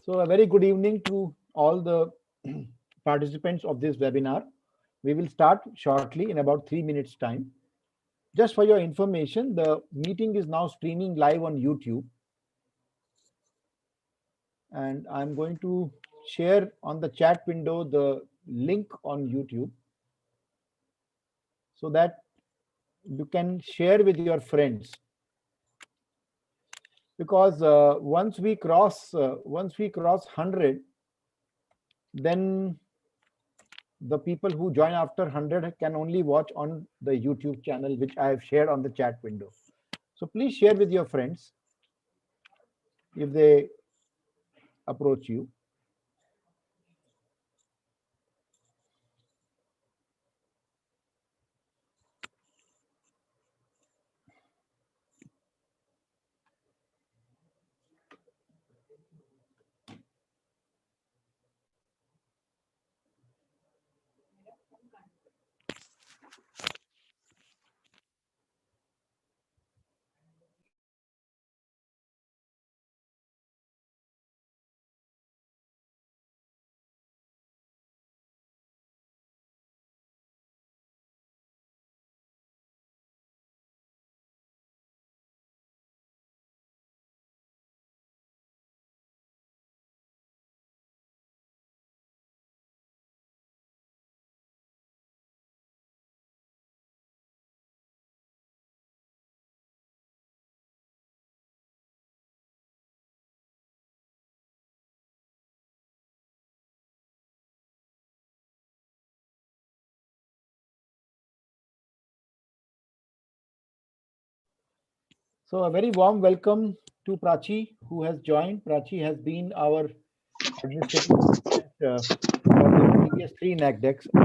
So a very good evening to all the participants of this webinar. We will start shortly in about 3 minutes time. Just for your information, the meeting is now streaming live on YouTube. And I'm going to share on the chat window the link on YouTube so that you can share with your friends. Because once we cross 100, then the people who join after 100 can only watch on the YouTube channel, which I have shared on the chat window. So please share with your friends if they approach you. So a very warm welcome to Prachi, who has joined. Prachi has been our administrative assistant for the previous 3 NAC decks. So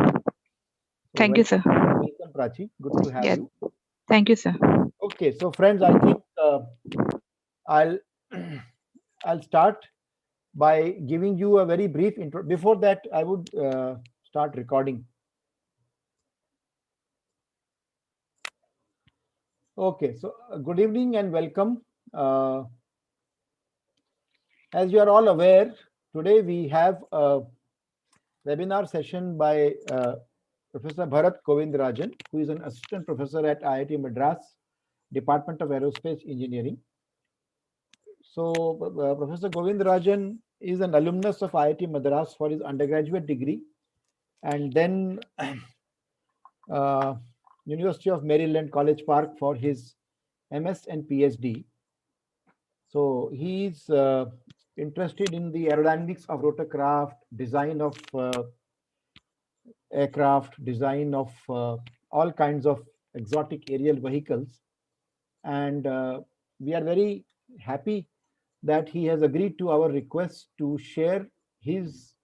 Thank you, sir. welcome, Prachi. Good to have you. Thank you, sir. Okay, so friends, I think I'll I'll start by giving you a very brief intro. Before that, I would start recording. Okay, so good evening and welcome. As you are all aware, today we have a webinar session by Professor Bharat Govindarajan, who is an assistant professor at IIT Madras, Department of Aerospace Engineering. So Professor Govindarajan is an alumnus of IIT Madras for his undergraduate degree, and then University of Maryland, College Park for his MS and PhD. So he's interested in the aerodynamics of rotorcraft, design of aircraft, design of all kinds of exotic aerial vehicles. And we are very happy that he has agreed to our request to share his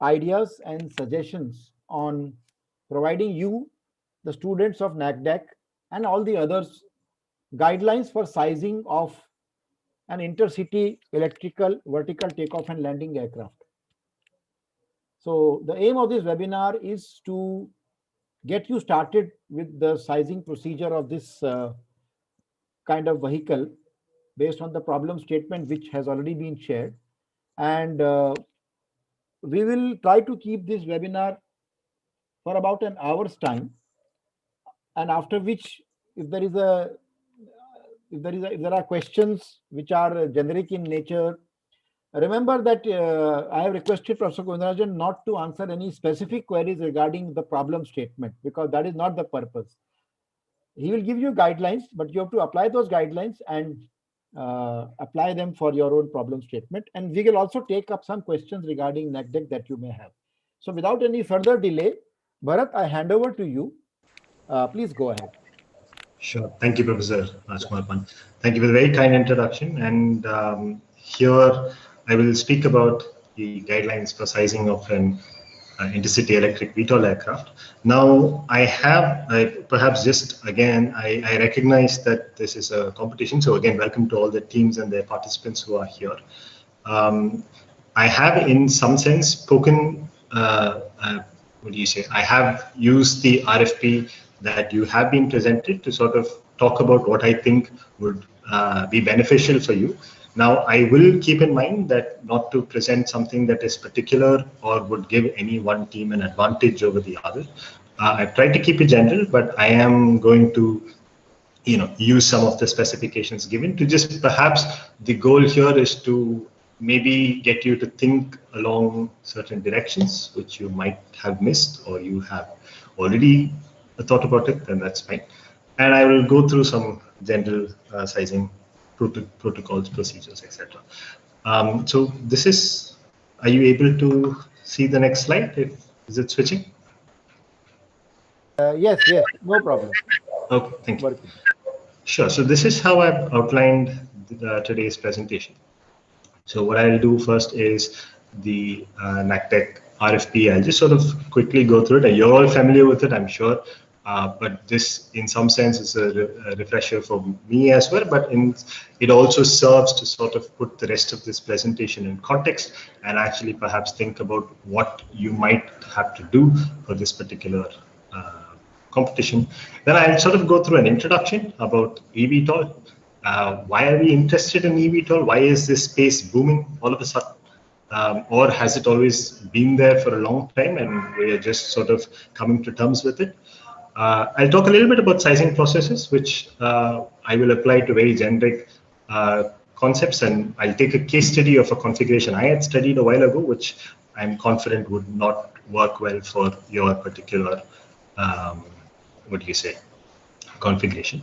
ideas and suggestions on providing you, the students of NACDAC, and all the others, guidelines for sizing of an intercity electrical vertical takeoff and landing aircraft. So the aim of this webinar is to get you started with the sizing procedure of this kind of vehicle based on the problem statement which has already been shared. And we will try to keep this webinar for about an hour's time. And after which, if there are questions which are generic in nature, remember that I have requested Professor Govindarajan not to answer any specific queries regarding the problem statement, because that is not the purpose. He will give you guidelines, but you have to apply those guidelines and apply them for your own problem statement. And we will also take up some questions regarding NACDEC that you may have. So without any further delay, Bharat, I hand over to you. Please go ahead. Sure. Thank you, Professor Rajkumar Pant. Thank you for the very kind introduction. And here I will speak about the guidelines for sizing of an intercity electric VTOL aircraft. Now, perhaps just again, I recognize that this is a competition. So again, welcome to all the teams and their participants who are here. I have in some sense spoken, what do you say? I have used the RFP that you have been presented to sort of talk about what I think would be beneficial for you. Now, I will keep in mind that not to present something that is particular or would give any one team an advantage over the other. I've tried to keep it general, but I am going to use some of the specifications given to just perhaps the goal here is to maybe get you to think along certain directions which you might have missed or you have already thought about it, then that's fine. And I will go through some general sizing protocols, procedures, etc. So this is, are you able to see the next slide? Is it switching? Yes, no problem. Okay, thank you. Sure. So this is how I've outlined today's presentation. So what I'll do first is the NACTEC RFP. I'll just sort of quickly go through it. You're all familiar with it, I'm sure. But this, in some sense, is a refresher for me as well. But it also serves to sort of put the rest of this presentation in context and actually perhaps think about what you might have to do for this particular competition. Then I'll sort of go through an introduction about eVTOL. Why are we interested in eVTOL? Why is this space booming all of a sudden? Or has it always been there for a long time and we are just sort of coming to terms with it? I'll talk a little bit about sizing processes, which I will apply to very generic concepts, and I'll take a case study of a configuration I had studied a while ago, which I'm confident would not work well for your particular configuration,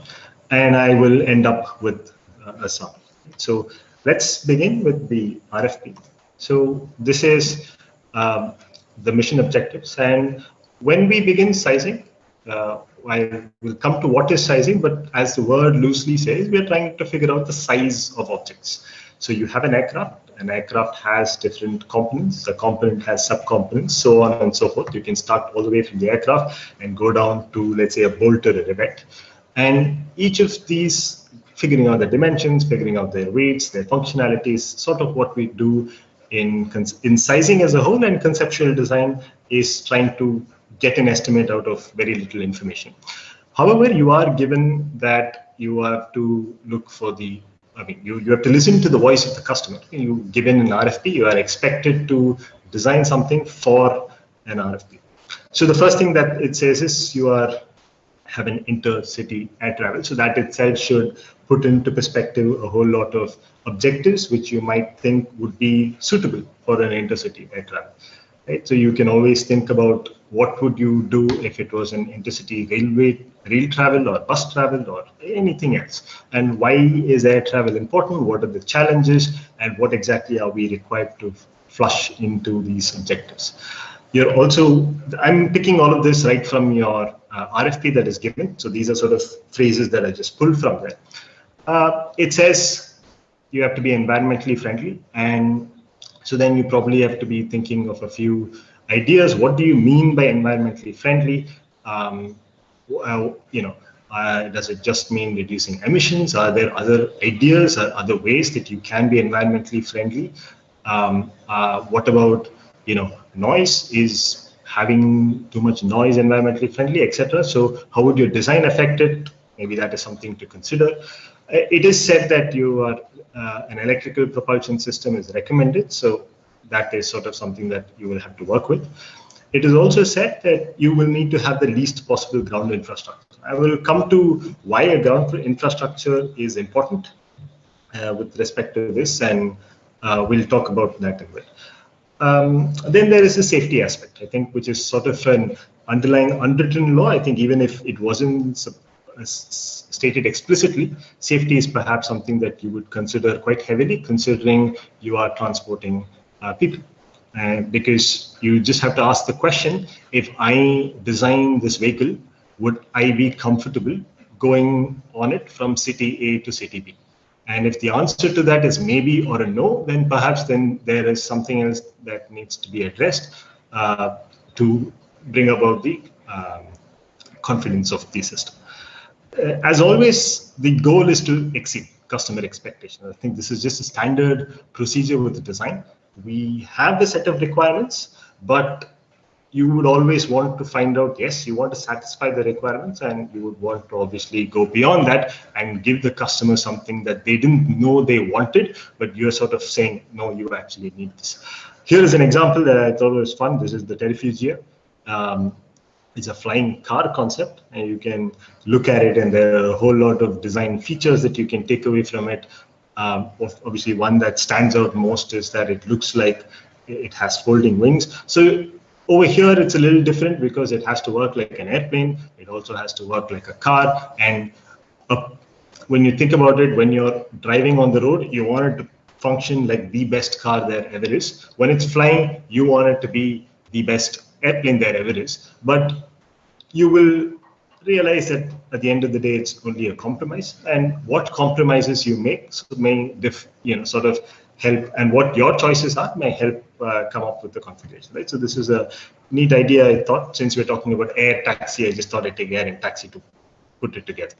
and I will end up with a sum. So let's begin with the RFP. So this is the mission objectives, and when we begin sizing, I will come to what is sizing, but as the word loosely says, we are trying to figure out the size of objects. So you have an aircraft has different components, the component has subcomponents, so on and so forth. You can start all the way from the aircraft and go down to, let's say, a bolt or a rivet. And each of these, figuring out the dimensions, figuring out their weights, their functionalities, sort of what we do in sizing as a whole, and conceptual design is trying to get an estimate out of very little information. However, you are given that you have to look for the, you have to listen to the voice of the customer. You given an RFP, you are expected to design something for an RFP. So the first thing that it says is you have an intercity air travel. So that itself should put into perspective a whole lot of objectives which you might think would be suitable for an intercity air travel. Right? So you can always think about what would you do if it was an intercity rail travel or bus travel or anything else, and why is air travel important, what are the challenges, and what exactly are we required to flush into these objectives. You're also, I'm picking all of this right from your RFP that is given, so these are sort of phrases that I just pulled from there. It says you have to be environmentally friendly, and so then you probably have to be thinking of a few ideas. What do you mean by environmentally friendly? Does it just mean reducing emissions? Are there other ideas or other ways that you can be environmentally friendly? What about, noise? Is having too much noise environmentally friendly, etc.? So how would your design affect it? Maybe that is something to consider. It is said that you are an electrical propulsion system is recommended, so that is sort of something that you will have to work with. It is also said that you will need to have the least possible ground infrastructure. I will come to why a ground infrastructure is important with respect to this, and we'll talk about that in a bit. Then there is the safety aspect, I think, which is sort of an underlying unwritten law. I think even if it wasn't stated explicitly, safety is perhaps something that you would consider quite heavily, considering you are transporting people. Because you just have to ask the question, if I design this vehicle, would I be comfortable going on it from city A to city B? And if the answer to that is maybe or a no, then perhaps then there is something else that needs to be addressed to bring about the confidence of the system. As always, the goal is to exceed customer expectations. I think this is just a standard procedure with the design. We have the set of requirements, but you would always want to find out, yes, you want to satisfy the requirements, and you would want to obviously go beyond that and give the customer something that they didn't know they wanted, but you're sort of saying, no, you actually need this. Here is an example that I thought was fun. This is the Terrafugia. It's a flying car concept, and you can look at it, and there are a whole lot of design features that you can take away from it. Obviously, one that stands out most is that it looks like it has folding wings. So over here, it's a little different because it has to work like an airplane. It also has to work like a car. And when you think about it, when you're driving on the road, you want it to function like the best car there ever is. When it's flying, you want it to be the best airplane there ever is. But you will realize that at the end of the day, it's only a compromise. And what compromises you make may sort of help, and what your choices are may help come up with the configuration, right? So this is a neat idea. I thought, since we're talking about air taxi, I just thought I'd take air and taxi to put it together.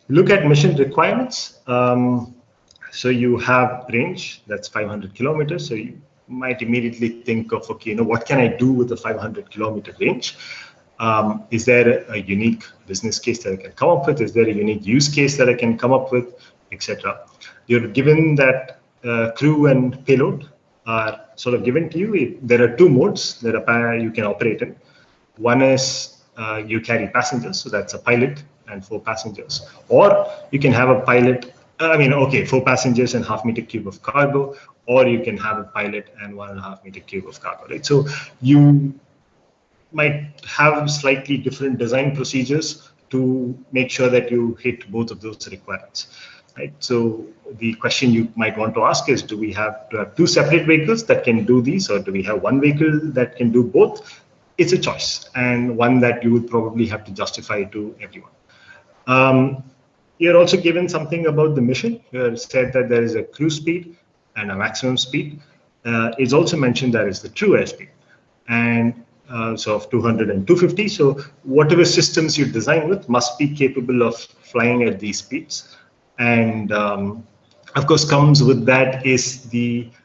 Look at mission requirements. So you have range, that's 500 kilometers. So you might immediately think of, okay, what can I do with the 500 kilometer range? Is there a unique business case that I can come up with? Is there a unique use case that I can come up with, etc.? You're given that crew and payload are sort of given to you. There are two modes that you can operate in. One is you carry passengers, so that's a pilot and 4 passengers. Or you can have a pilot, 4 passengers and half meter cube of cargo, or you can have a pilot and 1.5 meter cube of cargo, right? So you might have slightly different design procedures to make sure that you hit both of those requirements. Right. So the question you might want to ask is, do we have to have 2 separate vehicles that can do these, or do we have 1 vehicle that can do both? It's a choice, and one that you would probably have to justify to everyone. You're also given something about the mission. You're said that there is a cruise speed and a maximum speed. It's also mentioned that is the true airspeed, and so of 200 and 250. So whatever systems you design with must be capable of flying at these speeds. And of course, comes with that is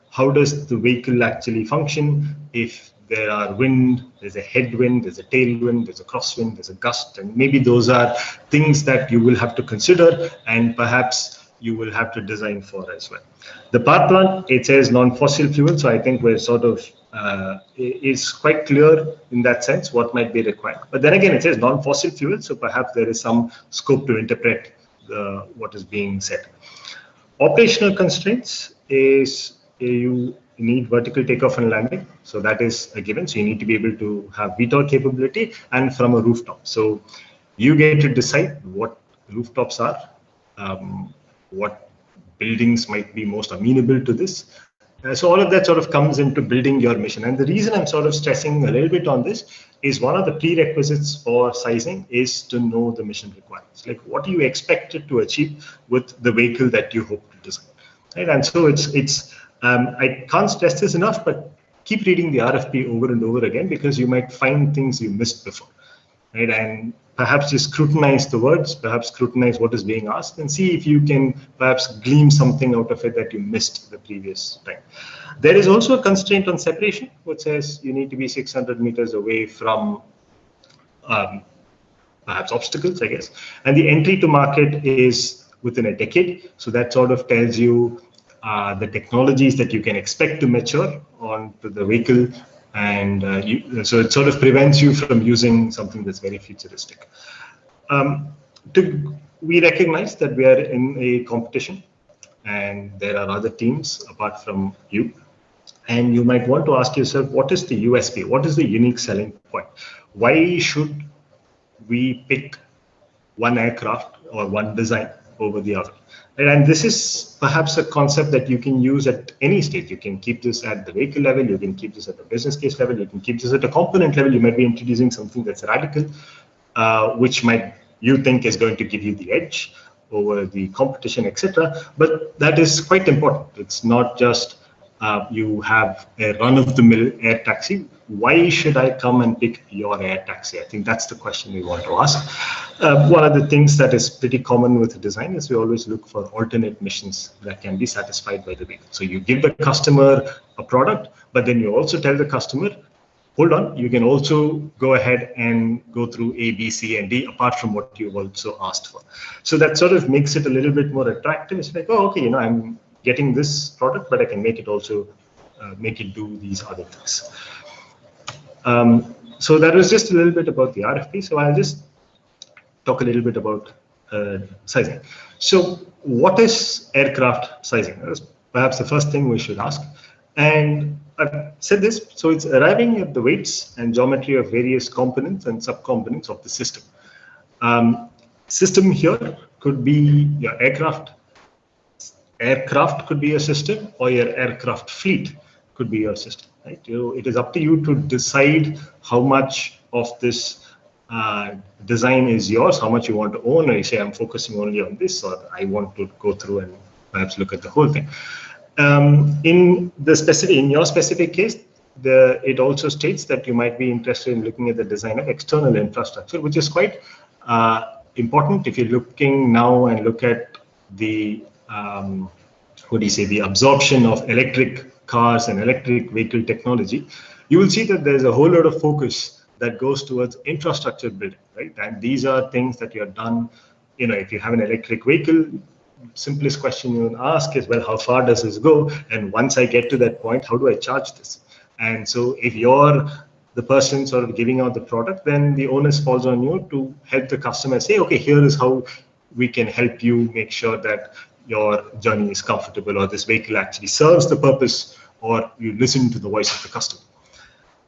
how does the vehicle actually function if there are wind, there's a headwind, there's a tailwind, there's a crosswind, there's a gust, and maybe those are things that you will have to consider, and perhaps you will have to design for as well. The power plant, it says non-fossil fuel, so I think we're sort of it's quite clear in that sense what might be required. But then again, it says non-fossil fuel, so perhaps there is some scope to interpret what is being said. Operational constraints is you need vertical takeoff and landing, so that is a given. So you need to be able to have VTOL capability and from a rooftop. So you get to decide what rooftops are, what buildings might be most amenable to this. So all of that sort of comes into building your mission. And the reason I'm sort of stressing a little bit on this is one of the prerequisites for sizing is to know the mission requirements. Like, what do you expect it to achieve with the vehicle that you hope to design? Right? And so I can't stress this enough, but keep reading the RFP over and over again, because you might find things you missed before. Right? And perhaps just scrutinize the words, perhaps scrutinize what is being asked, and see if you can perhaps glean something out of it that you missed the previous time. There is also a constraint on separation, which says you need to be 600 meters away from perhaps obstacles, I guess. And the entry to market is within a decade. So that sort of tells you the technologies that you can expect to mature onto the vehicle. And so it sort of prevents you from using something that's very futuristic. We recognize that we are in a competition, and there are other teams apart from you. And you might want to ask yourself, what is the USP? What is the unique selling point? Why should we pick one aircraft or one design over the other? And this is perhaps a concept that you can use at any stage. You can keep this at the vehicle level, you can keep this at the business case level, you can keep this at a component level. You might be introducing something that's radical, which you think is going to give you the edge over the competition, etc. But that is quite important. It's not just you have a run-of-the-mill air taxi. Why should I come and pick your air taxi? I think that's the question we want to ask. One of the things that is pretty common with design is we always look for alternate missions that can be satisfied by the vehicle. So you give the customer a product, but then you also tell the customer, hold on, you can also go ahead and go through A, B, C, and D apart from what you've also asked for. So that sort of makes it a little bit more attractive. It's like, oh, okay, I'm getting this product, but I can make it also make it do these other things. So that was just a little bit about the RFP. So I'll just talk a little bit about sizing. So what is aircraft sizing? That's perhaps the first thing we should ask. And I've said this, so it's arriving at the weights and geometry of various components and subcomponents of the system. System here could be your aircraft. Aircraft could be a system, or your aircraft fleet could be your system. Right? It is up to you to decide how much of this design is yours, how much you want to own, or you say, I'm focusing only on this, or I want to go through and perhaps look at the whole thing. In your specific case, it also states that you might be interested in looking at the design of external infrastructure, which is quite important if you're looking now and look at the the absorption of electric cars and electric vehicle technology. You will see that there's a whole lot of focus that goes towards infrastructure building, right? And these are things that you have done. If you have an electric vehicle, simplest question you would ask is, well, how far does this go? And once I get to that point, how do I charge this? And so if you're the person sort of giving out the product, then the onus falls on you to help the customer say, okay, here is how we can help you make sure that your journey is comfortable, or this vehicle actually serves the purpose, or you listen to the voice of the customer.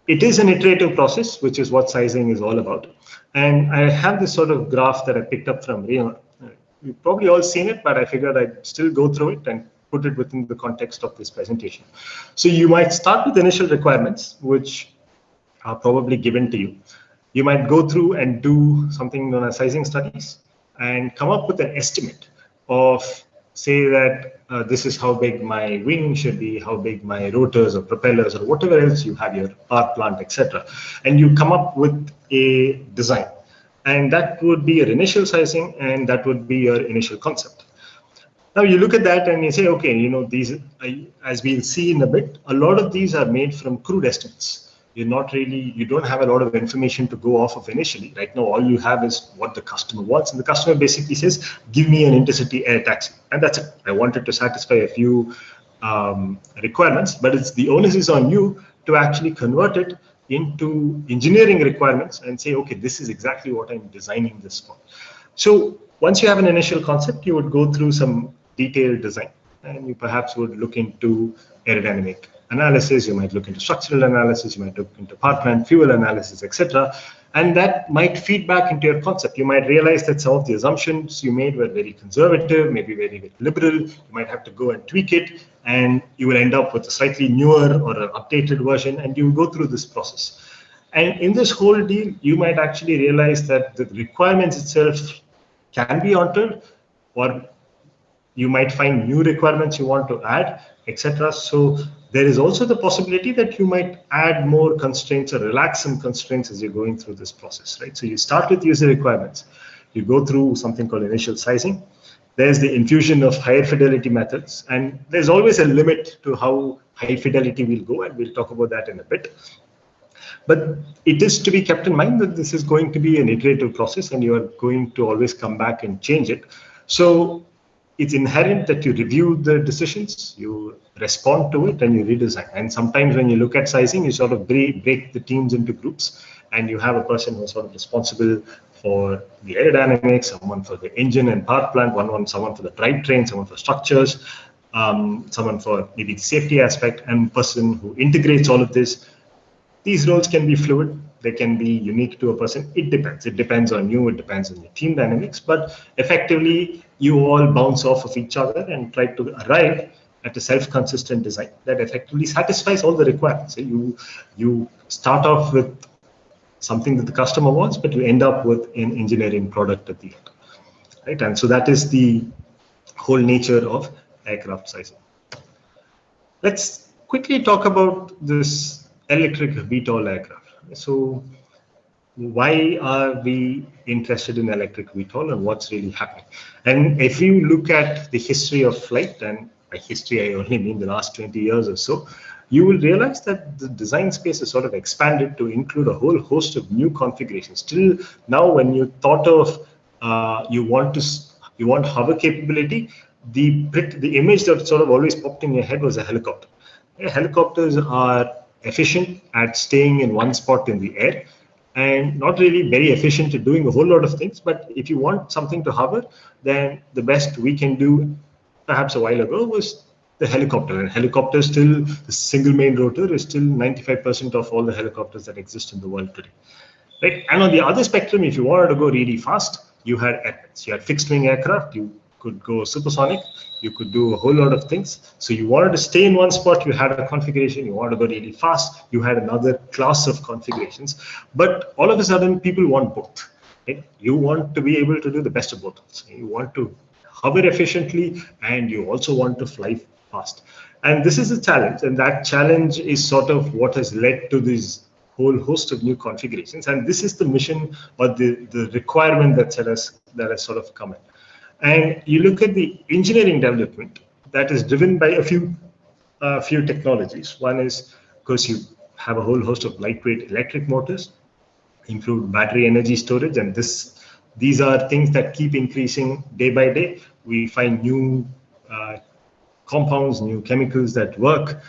It is an iterative process, which is what sizing is all about. And I have this sort of graph that I picked up from Rio. You've probably all seen it, but I figured I'd still go through it and put it within the context of this presentation. So you might start with initial requirements, which are probably given to you. You might go through and do something known as sizing studies and come up with an estimate of, say that this is how big my wing should be, how big my rotors or propellers or whatever else you have, your power plant, etc. And you come up with a design. And that would be your initial sizing, and that would be your initial concept. Now you look at that and you say, okay, these, as we'll see in a bit, a lot of these are made from crude estimates. You don't have a lot of information to go off of initially. Right now, all you have is what the customer wants. And the customer basically says, give me an intercity air taxi. And that's it. I wanted to satisfy a few requirements, but the onus is on you to actually convert it into engineering requirements and say, okay, this is exactly what I'm designing this for. So once you have an initial concept, you would go through some detailed design, and you perhaps would look into aerodynamic analysis, you might look into structural analysis, you might look into power plant fuel analysis, etc. And that might feed back into your concept. You might realize that some of the assumptions you made were very conservative, maybe very, very liberal. You might have to go and tweak it, and you will end up with a slightly newer or an updated version, and you will go through this process. And in this whole deal, you might actually realize that the requirements itself can be altered, or you might find new requirements you want to add, etc. So there is also the possibility that you might add more constraints or relax some constraints as you're going through this process, right? So you start with user requirements. You go through something called initial sizing. There's the infusion of higher fidelity methods, and there's always a limit to how high fidelity will go, and we'll talk about that in a bit. But it is to be kept in mind that this is going to be an iterative process, and you are going to always come back and change it. So it's inherent that you review the decisions, you respond to it, and you redesign. And sometimes when you look at sizing, you sort of break the teams into groups, and you have a person who's sort of responsible for the aerodynamics, someone for the engine and power plant, someone for the drivetrain, someone for structures, someone for maybe the safety aspect, and person who integrates all of this. These roles can be fluid. They can be unique to a person. It depends. It depends on you. It depends on your team dynamics. But effectively, you all bounce off of each other and try to arrive at a self-consistent design that effectively satisfies all the requirements. So you start off with something that the customer wants, but you end up with an engineering product at the end, right? And so that is the whole nature of aircraft sizing. Let's quickly talk about this electric VTOL aircraft. So why are we interested in electric VTOL, and what's really happening? And if you look at the history of flight, and by history I only mean the last 20 years or so, you will realize that the design space is sort of expanded to include a whole host of new configurations. Till now, when you thought of you want hover capability, the image that sort of always popped in your head was a helicopter. Helicopters are efficient at staying in one spot in the air, and not really very efficient at doing a whole lot of things. But if you want something to hover, then the best we can do, perhaps a while ago, was the helicopter. And helicopter still, the single main rotor is still 95% of all the helicopters that exist in the world today. Right? And on the other spectrum, if you wanted to go really fast, you had airplanes. You had fixed wing aircraft. You could go supersonic. You could do a whole lot of things. So you wanted to stay in one spot, you had a configuration. You wanted to go really fast, you had another class of configurations. But all of a sudden, people want both. Right? You want to be able to do the best of both. So you want to hover efficiently, and you also want to fly fast. And this is a challenge, and that challenge is sort of what has led to this whole host of new configurations. And this is the mission or the requirement that has sort of come in. And you look at the engineering development that is driven by a few technologies. One is, of course, you have a whole host of lightweight electric motors, improved battery energy storage, and these are things that keep increasing day by day. We find new compounds, new chemicals that work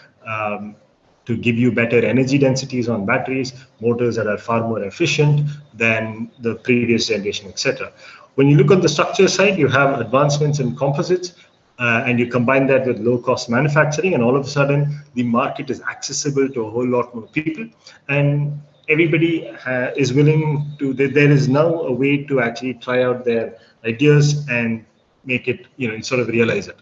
to give you better energy densities on batteries, motors that are far more efficient than the previous generation, etc. When you look on the structure side, you have advancements in composites, and you combine that with low-cost manufacturing, and all of a sudden, the market is accessible to a whole lot more people, and everybody is willing to. There is now a way to actually try out their ideas and make it, sort of realize it.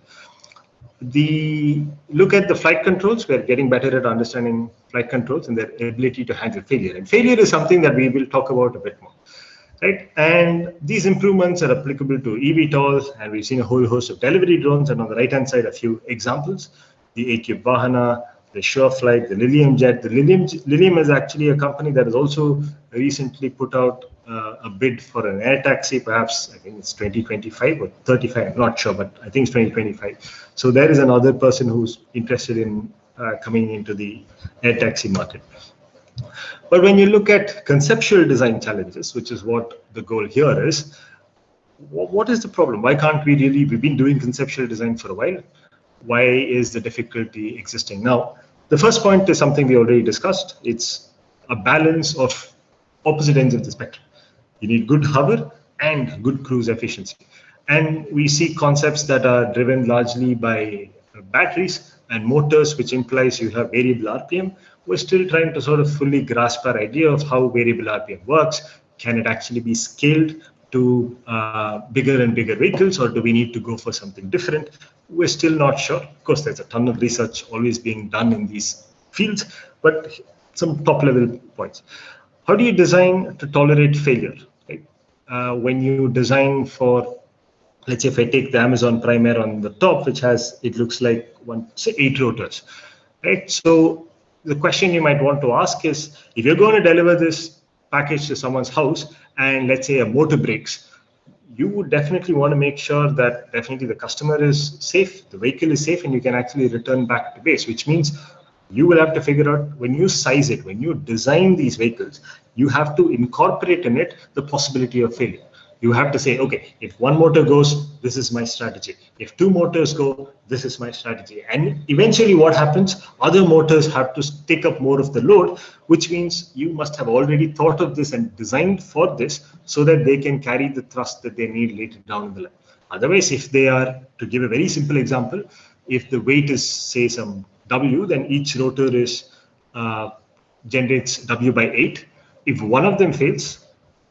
Look at the flight controls. We're getting better at understanding flight controls and their ability to handle failure. And failure is something that we will talk about a bit more. Right? And these improvements are applicable to eVTOLs, and we've seen a whole host of delivery drones. And on the right-hand side, a few examples: the A-Cube Vahana, the SureFlight, the Lilium Jet. The Lilium is actually a company that has also recently put out a bid for an air taxi. Perhaps I think it's 2025 or 35. I'm not sure, but I think it's 2025. So there is another person who's interested in coming into the air taxi market. But when you look at conceptual design challenges, which is what the goal here is, what is the problem? Why can't we really? We've been doing conceptual design for a while. Why is the difficulty existing now? The first point is something we already discussed. It's a balance of opposite ends of the spectrum. You need good hover and good cruise efficiency. And we see concepts that are driven largely by batteries and motors, which implies you have variable RPM. We're still trying to sort of fully grasp our idea of how variable RPM works. Can it actually be scaled to bigger and bigger vehicles, or do we need to go for something different? We're still not sure. Of course, there's a ton of research always being done in these fields, but some top-level points. How do you design to tolerate failure? Right? When you design for, let's say, if I take the Amazon Prime Air on the top, which has, it looks like 8 rotors, right? So the question you might want to ask is, if you're going to deliver this package to someone's house and let's say a motor breaks, you would definitely want to make sure that definitely the customer is safe, the vehicle is safe, and you can actually return back to base, which means you will have to figure out, when you size it, when you design these vehicles, you have to incorporate in it the possibility of failure. You have to say, okay, if one motor goes, this is my strategy. If 2 motors go, this is my strategy. And eventually what happens, other motors have to take up more of the load, which means you must have already thought of this and designed for this so that they can carry the thrust that they need later down the line. Otherwise, if they are, to give a very simple example, if the weight is, say, some W, then each rotor is generates W by 8. If one of them fails,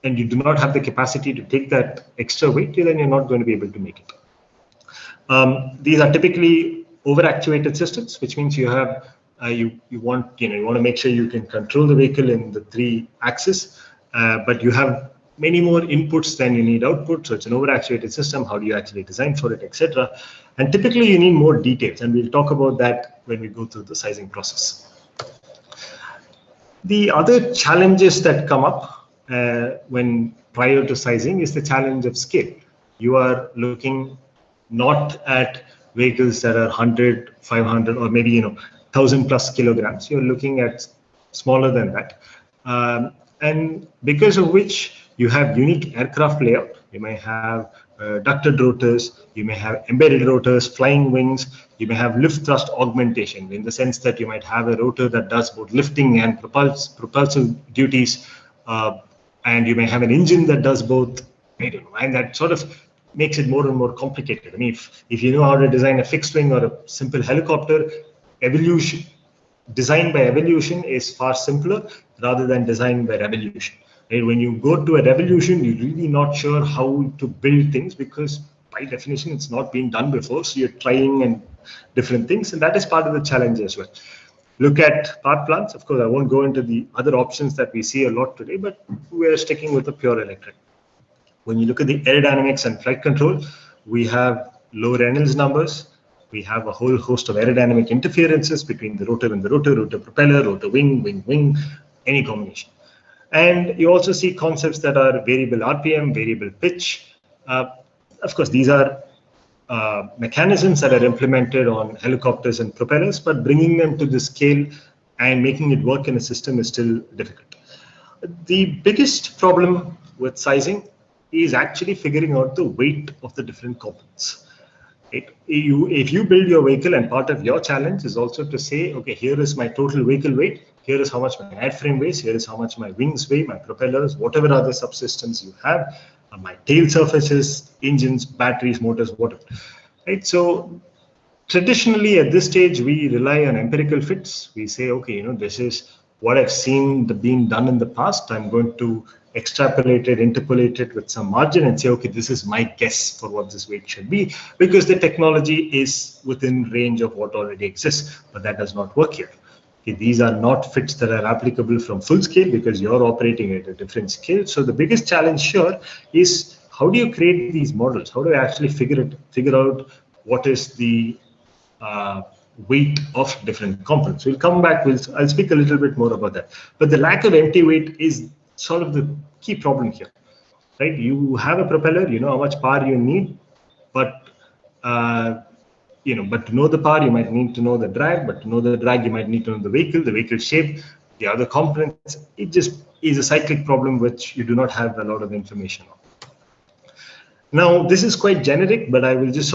and you do not have the capacity to take that extra weight, then you're not going to be able to make it. These are typically over-actuated systems, which means you have you want to make sure you can control the vehicle in the 3 axes, but you have many more inputs than you need output. So it's an over-actuated system. How do you actually design for it, etc. And typically you need more details, and we'll talk about that when we go through the sizing process. The other challenges that come up when prior to sizing is the challenge of scale. You are looking not at vehicles that are 100, 500, or maybe 1,000+ kilograms. You're looking at smaller than that. And because of which you have unique aircraft layout. You may have ducted rotors, you may have embedded rotors, flying wings, you may have lift thrust augmentation, in the sense that you might have a rotor that does both lifting and propulsive duties, and you may have an engine that does both. I don't know, and that sort of makes it more and more complicated. I mean, if you know how to design a fixed wing or a simple helicopter, design by evolution is far simpler rather than design by revolution. Right? When you go to a revolution, you're really not sure how to build things, because by definition it's not been done before. So you're trying and different things, and that is part of the challenge as well. Look at power plants. Of course, I won't go into the other options that we see a lot today, but we're sticking with the pure electric. When you look at the aerodynamics and flight control, we have low Reynolds numbers. We have a whole host of aerodynamic interferences between the rotor and the rotor propeller, rotor wing, any combination. And you also see concepts that are variable RPM, variable pitch. Of course, these are mechanisms that are implemented on helicopters and propellers, but bringing them to the scale and making it work in a system is still difficult. The biggest problem with sizing is actually figuring out the weight of the different components. If you build your vehicle, and part of your challenge is also to say, okay, here is my total vehicle weight, here is how much my airframe weighs, here is how much my wings weigh, my propellers, whatever other subsystems you have, my tail surfaces, engines, batteries, motors, whatever. Right? So traditionally at this stage, we rely on empirical fits. We say, okay, this is what I've seen being done in the past. I'm going to extrapolate it, interpolate it with some margin and say, okay, this is my guess for what this weight should be, because the technology is within range of what already exists, but that does not work here. Okay, these are not fits that are applicable from full scale, because you're operating at a different scale. So the biggest challenge here is, how do you create these models? How do I actually figure out what is the weight of different components? We'll come back, I'll speak a little bit more about that. But the lack of empty weight is sort of the key problem here, right? You have a propeller, you know how much power you need, but but to know the power, you might need to know the drag, but to know the drag, you might need to know the vehicle shape, the other components. It just is a cyclic problem which you do not have a lot of information on. Now, this is quite generic, but I will just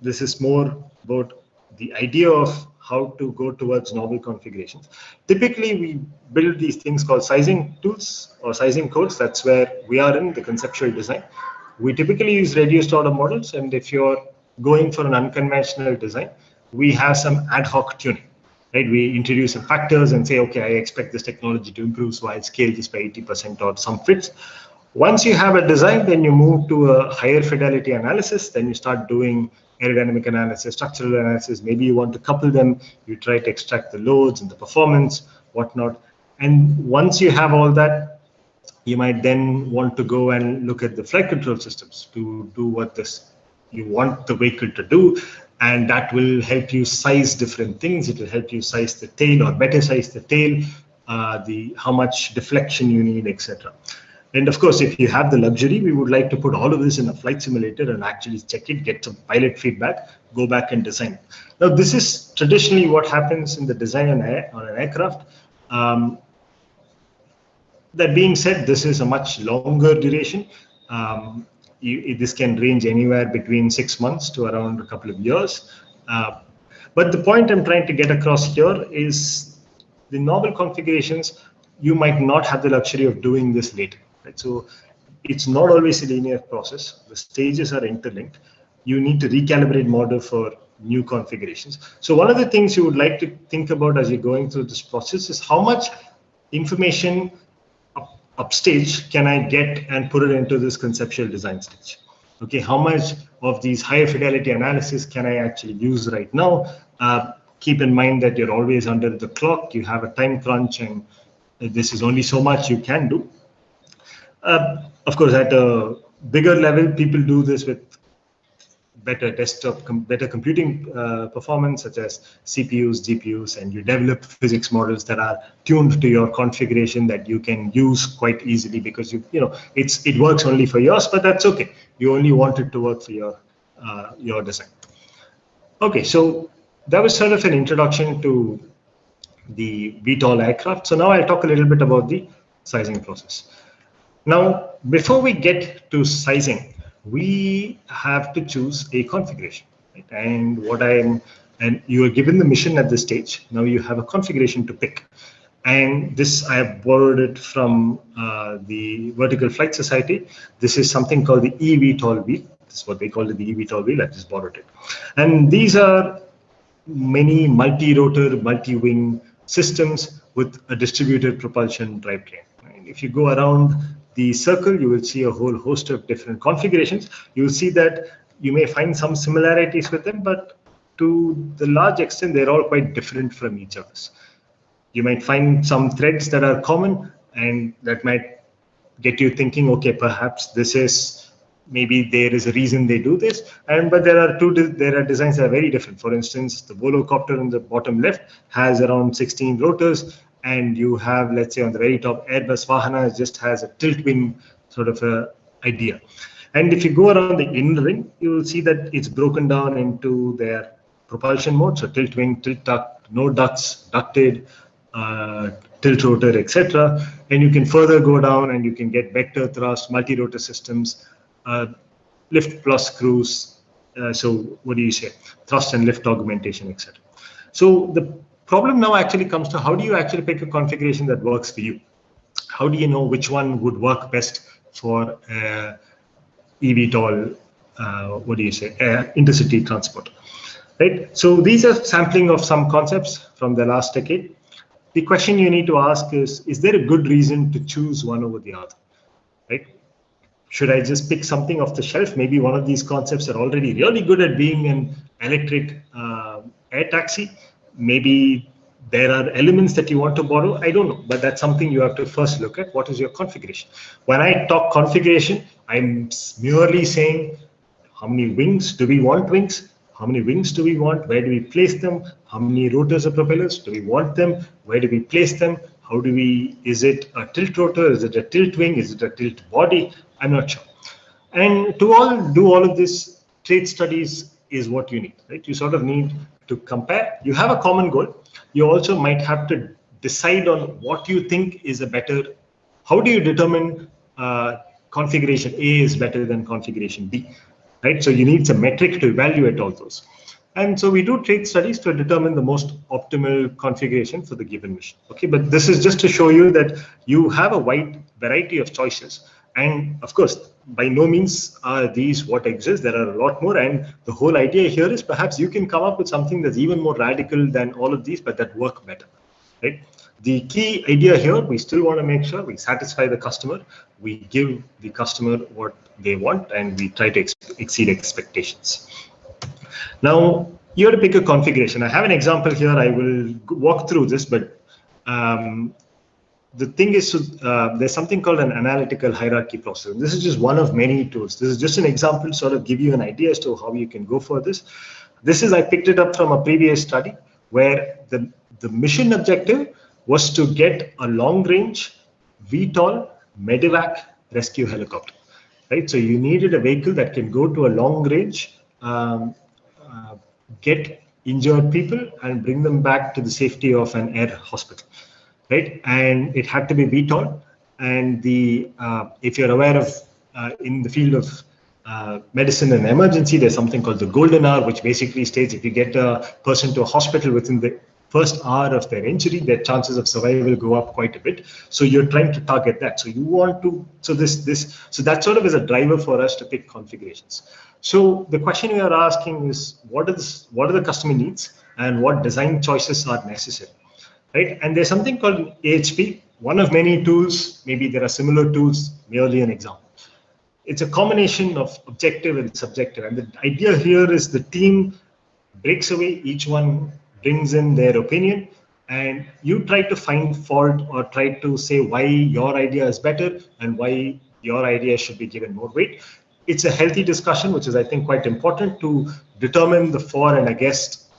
this is more about the idea of how to go towards novel configurations. Typically, we build these things called sizing tools or sizing codes. That's where we are in the conceptual design. We typically use reduced order models, and if you're going for an unconventional design, we have some ad hoc tuning. Right? We introduce some factors and say, okay, I expect this technology to improve, so I'll scale this by 80% or some fits. Once you have a design, then you move to a higher fidelity analysis. Then you start doing aerodynamic analysis, structural analysis. Maybe you want to couple them. You try to extract the loads and the performance, whatnot. And once you have all that, you might then want to go and look at the flight control systems to do what you want the vehicle to do. And that will help you size different things. It will help you size the tail, or better size the tail, how much deflection you need, etc. And of course, if you have the luxury, we would like to put all of this in a flight simulator and actually check it, get some pilot feedback, go back and design it. Now, this is traditionally what happens in the design on an aircraft. That being said, this is a much longer duration. This can range anywhere between 6 months to around a couple of years. But the point I'm trying to get across here is the novel configurations, you might not have the luxury of doing this later. Right? So it's not always a linear process. The stages are interlinked. You need to recalibrate model for new configurations. So one of the things you would like to think about as you're going through this process is, how much information upstage can I get and put it into this conceptual design stage? Okay, how much of these higher fidelity analysis can I actually use right now? Keep in mind that you're always under the clock. You have a time crunch, and this is only so much you can do. Of course, at a bigger level, people do this with better better computing performance, such as CPUs, GPUs, and you develop physics models that are tuned to your configuration that you can use quite easily, because it works only for yours, but that's okay. You only want it to work for your design. Okay, so that was sort of an introduction to the VTOL aircraft. So now I'll talk a little bit about the sizing process. Now, before we get to sizing, we have to choose a configuration. Right? And you are given the mission at this stage. Now you have a configuration to pick. And this, I have borrowed it from the Vertical Flight Society. This is something called the eVTOL wheel. This is what they call it, the eVTOL wheel. I just borrowed it. And these are many multi-rotor, multi-wing systems with a distributed propulsion drivetrain. And if you go around the circle, you will see a whole host of different configurations. You will see that you may find some similarities with them, but to the large extent, they're all quite different from each other. You might find some threads that are common, and that might get you thinking, okay, perhaps this is, maybe there is a reason they do this. But there are designs that are very different. For instance, the Volocopter in the bottom left has around 16 rotors, and you have, let's say on the very top, Airbus Vahana just has a tilt wing sort of a idea. And if you go around the inner ring, you will see that it's broken down into their propulsion mode. So tilt wing, tilt duct, no ducts, ducted, tilt rotor, etc. And you can further go down and you can get vector thrust, multi-rotor systems, lift plus cruise. So what do you say? Thrust and lift augmentation, etc. So the problem now actually comes to, how do you actually pick a configuration that works for you? How do you know which one would work best for eVTOL, intercity transport, right? So these are sampling of some concepts from the last decade. The question you need to ask is there a good reason to choose one over the other, right? Should I just pick something off the shelf? Maybe one of these concepts are already really good at being an electric air taxi. Maybe there are elements that you want to borrow. I don't know, but that's something you have to first look at. What is your configuration? When I talk configuration, I'm merely saying, how many wings do we want? Wings? How many wings do we want? Where do we place them? How many rotors or propellers do we want them? Where do we place them? How do we, is it a tilt rotor? Is it a tilt wing? Is it a tilt body? I'm not sure. And to do all of this, trade studies is what you need, right? You sort of need to compare. You have a common goal. You also might have to decide on what you think is a better, how do you determine configuration A is better than configuration B, right? So you need some metric to evaluate all those. And so we do trade studies to determine the most optimal configuration for the given mission. Okay, but this is just to show you that you have a wide variety of choices. And of course, by no means are these what exist. There are a lot more. And the whole idea here is perhaps you can come up with something that's even more radical than all of these, but that work better, right? The key idea here, we still want to make sure we satisfy the customer. We give the customer what they want, and we try to exceed expectations. Now, you have to pick a configuration. I have an example here. I will walk through this, but the thing is, there's something called an analytical hierarchy process. This is just one of many tools. This is just an example to sort of give you an idea as to how you can go for this. I picked it up from a previous study where the mission objective was to get a long-range VTOL medevac rescue helicopter, right? So you needed a vehicle that can go to a long-range, get injured people and bring them back to the safety of an air hospital, right? And it had to be VTOL. And if you're aware of, in the field of medicine and emergency, there's something called the golden hour, which basically states if you get a person to a hospital within the first hour of their injury, their chances of survival go up quite a bit. So you're trying to target that. So you want to, so that sort of is a driver for us to pick configurations. So the question we are asking is, what are the customer needs and what design choices are necessary, right? And there's something called AHP, one of many tools. Maybe there are similar tools, merely an example. It's a combination of objective and subjective. And the idea here is the team breaks away, each one brings in their opinion, and you try to find fault or try to say why your idea is better and why your idea should be given more weight. It's a healthy discussion, which is, I think, quite important to determine the for and against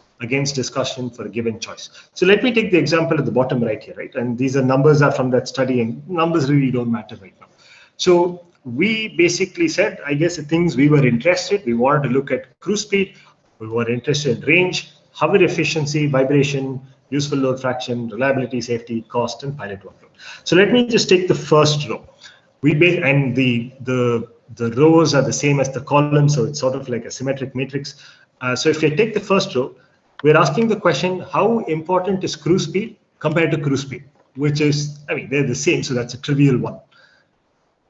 discussion for a given choice. So let me take the example at the bottom right here, right? And these numbers are from that study, and numbers really don't matter right now. So we basically said, I guess, the things we were interested. We wanted to look at cruise speed. We were interested in range, hover efficiency, vibration, useful load fraction, reliability, safety, cost, and pilot workload. So let me just take the first row. And the rows are the same as the columns, so it's sort of like a symmetric matrix. So if you take the first row, we're asking the question, how important is cruise speed compared to cruise speed, which is, I mean, they're the same, so that's a trivial one.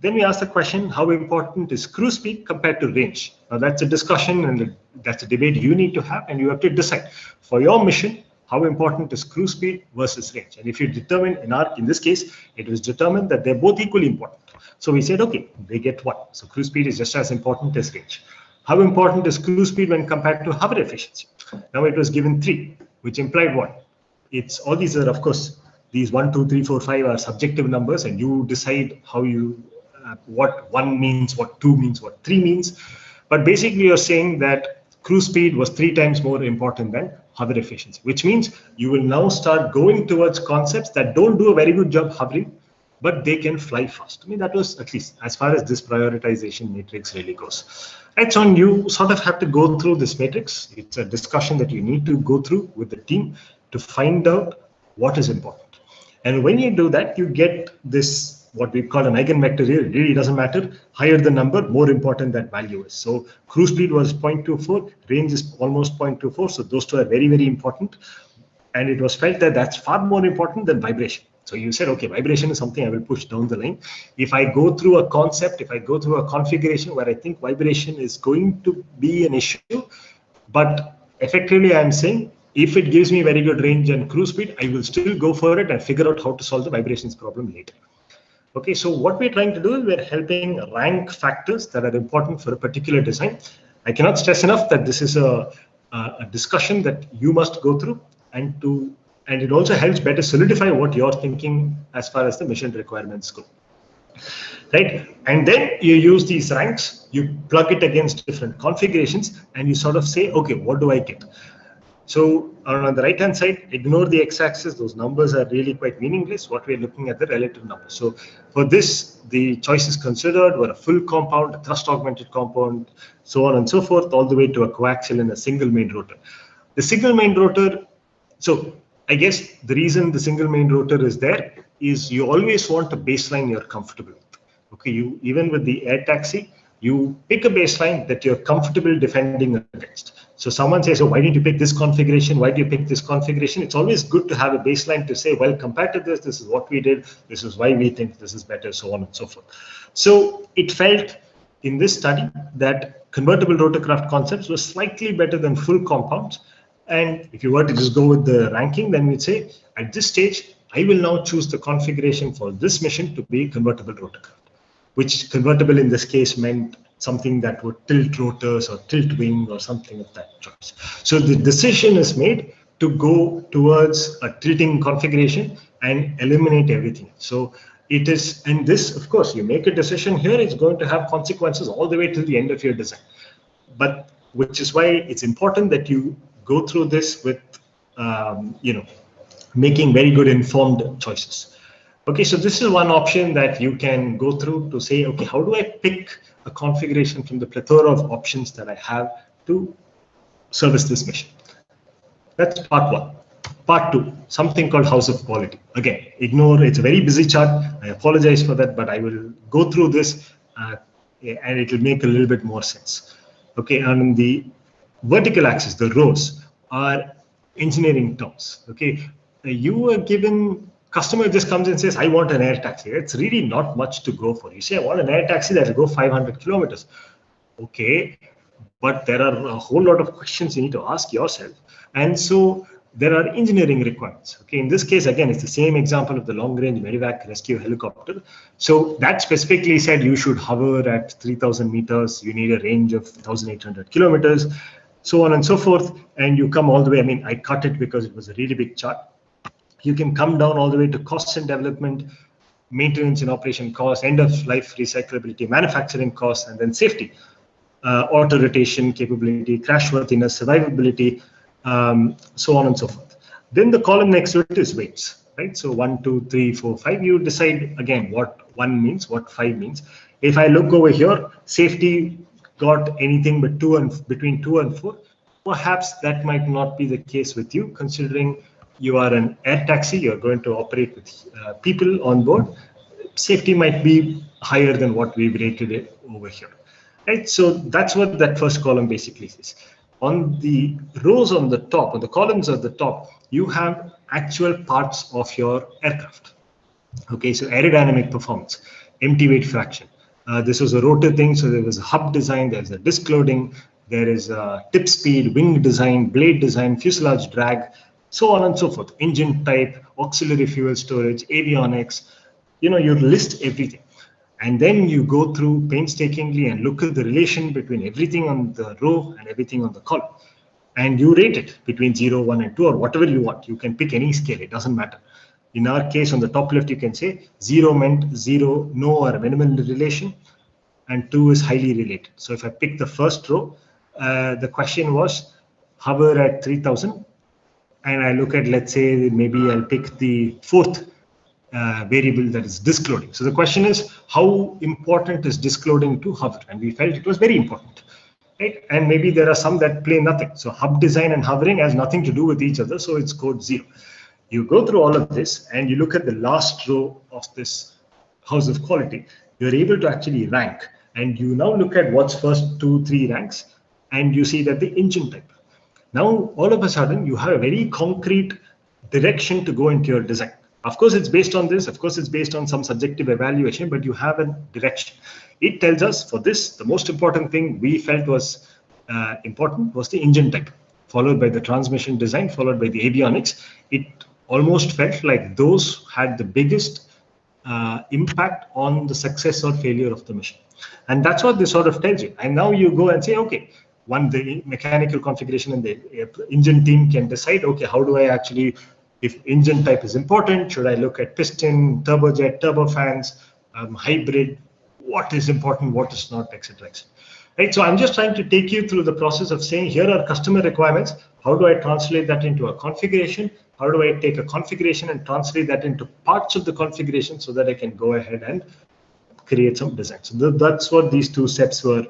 Then we ask the question, how important is cruise speed compared to range? Now that's a discussion and that's a debate you need to have, and you have to decide for your mission, how important is cruise speed versus range. And if you determine, in this case, it was determined that they're both equally important. So we said, okay, they get one. So cruise speed is just as important as range. How important is cruise speed when compared to hover efficiency? Now it was given 3, which implied what? It's all these are, of course, these 1, 2, 3, 4, 5 are subjective numbers, and you decide how you, what 1 means, what 2 means, what 3 means. But basically you're saying that cruise speed was 3 times more important than hover efficiency, which means you will now start going towards concepts that don't do a very good job hovering, but they can fly fast. I mean, that was at least as far as this prioritization matrix really goes. Right, so you sort of have to go through this matrix. It's a discussion that you need to go through with the team to find out what is important. And when you do that, you get this, what we call an eigenvector here. It really doesn't matter. Higher the number, more important that value is. So cruise speed was 0.24, range is almost 0.24. So those two are very, very important. And it was felt that that's far more important than vibration. So you said, okay, vibration is something I will push down the line. If I go through a concept, if I go through a configuration where I think vibration is going to be an issue, but effectively I'm saying, if it gives me very good range and cruise speed, I will still go for it and figure out how to solve the vibrations problem later. Okay, so what we're trying to do is we're helping rank factors that are important for a particular design. I cannot stress enough that this is a discussion that you must go through, and it also helps better solidify what you're thinking as far as the mission requirements go. Right, and then you use these ranks, you plug it against different configurations, and you sort of say, okay, what do I get? So on the right hand side, ignore the x-axis. Those numbers are really quite meaningless. What we're looking at the relative numbers. So for this, the choices considered were a full compound, a thrust augmented compound, so on and so forth, all the way to a coaxial and a single main rotor. The single main rotor, so I guess the reason the single main rotor is there is you always want a baseline you're comfortable with. Okay, you even with the air taxi, you pick a baseline that you're comfortable defending against. So someone says, oh, why didn't you pick this configuration? Why do you pick this configuration? It's always good to have a baseline to say, well, compared to this, this is what we did. This is why we think this is better, so on and so forth. So it felt in this study that convertible rotorcraft concepts were slightly better than full compounds. And if you were to just go with the ranking, then we'd say, at this stage, I will now choose the configuration for this mission to be convertible rotorcraft, which convertible in this case meant something that would tilt rotors or tilt wing or something of that choice. So the decision is made to go towards a tilting configuration and eliminate everything. So it is, and this, of course, you make a decision here, it's going to have consequences all the way till the end of your design. But which is why it's important that you go through this with, making very good informed choices. Okay, so this is one option that you can go through to say, okay, how do I pick a configuration from the plethora of options that I have to service this mission? That's part one. Part two, something called House of Quality. Again, ignore, it's a very busy chart. I apologize for that, but I will go through this and it will make a little bit more sense. Okay, and the vertical axis, the rows, are engineering terms. Okay, you are given, customer just comes and says, I want an air taxi. It's really not much to go for. You say, I want an air taxi that will go 500 kilometers. Okay, but there are a whole lot of questions you need to ask yourself. And so there are engineering requirements. Okay, in this case, again, it's the same example of the long-range medevac rescue helicopter. So that specifically said you should hover at 3,000 meters. You need a range of 1,800 kilometers, so on and so forth. And you come all the way. I mean, I cut it because it was a really big chart. You can come down all the way to costs and development, maintenance and operation costs, end-of-life recyclability, manufacturing costs, and then safety, auto rotation capability, crashworthiness, survivability, so on and so forth. Then the column next to it is weights, right? So 1, 2, 3, 4, 5. You decide again what 1 means, what 5 means. If I look over here, safety got anything but between 2 and 4. Perhaps that might not be the case with you, considering you are an air taxi, you're going to operate with people on board, safety might be higher than what we've rated it over here, right? So that's what that first column basically is. On the rows on the top, on the columns at the top, you have actual parts of your aircraft. Okay, so aerodynamic performance, empty weight fraction. This was a rotor thing, so there was a hub design, there's a disc loading, there is a tip speed, wing design, blade design, fuselage drag, so on and so forth. Engine type, auxiliary fuel storage, avionics, you list everything. And then you go through painstakingly and look at the relation between everything on the row and everything on the column. And you rate it between 0, 1, and 2, or whatever you want. You can pick any scale, it doesn't matter. In our case, on the top left, you can say 0 meant 0, no or minimal relation, and 2 is highly related. So if I pick the first row, the question was hover at 3000, and I look at, let's say, maybe I'll pick the fourth variable, that is disk loading. So the question is, how important is disk loading to hover? And we felt it was very important, right? And maybe there are some that play nothing. So hub design and hovering has nothing to do with each other, so it's code 0. You go through all of this and you look at the last row of this house of quality, you're able to actually rank. And you now look at what's first 2, 3 ranks, and you see that the engine type. Now, all of a sudden, you have a very concrete direction to go into your design. Of course, it's based on this. Of course, it's based on some subjective evaluation, but you have a direction. It tells us for this, the most important thing we felt was important was the engine type, followed by the transmission design, followed by the avionics. It almost felt like those had the biggest impact on the success or failure of the mission. And that's what this sort of tells you. And now you go and say, okay, the mechanical configuration and the engine team can decide, okay, how do I actually, if engine type is important, should I look at piston, turbojet, turbofans, hybrid, what is important, what is not, etc. Right? So I'm just trying to take you through the process of saying, here are customer requirements. How do I translate that into a configuration? How do I take a configuration and translate that into parts of the configuration so that I can go ahead and create some design? So that's what these two steps were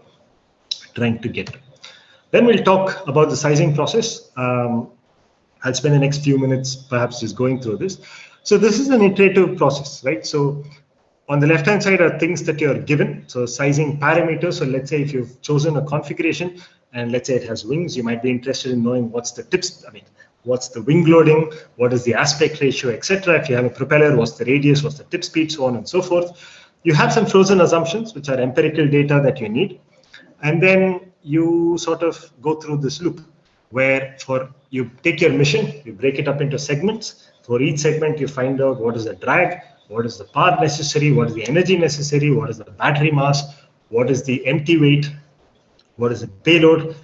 trying to get. Then we'll talk about the sizing process. I'll spend the next few minutes perhaps just going through this. So this is an iterative process, right? So on the left-hand side are things that you're given. So sizing parameters. So let's say if you've chosen a configuration and let's say it has wings, you might be interested in knowing what's the tips, what's the wing loading, what is the aspect ratio, etc. If you have a propeller, what's the radius, what's the tip speed, so on and so forth. You have some frozen assumptions, which are empirical data that you need. And then you sort of go through this loop where you take your mission, you break it up into segments. For each segment, you find out what is the drag, what is the power necessary, what is the energy necessary, what is the battery mass, what is the empty weight, what is the payload.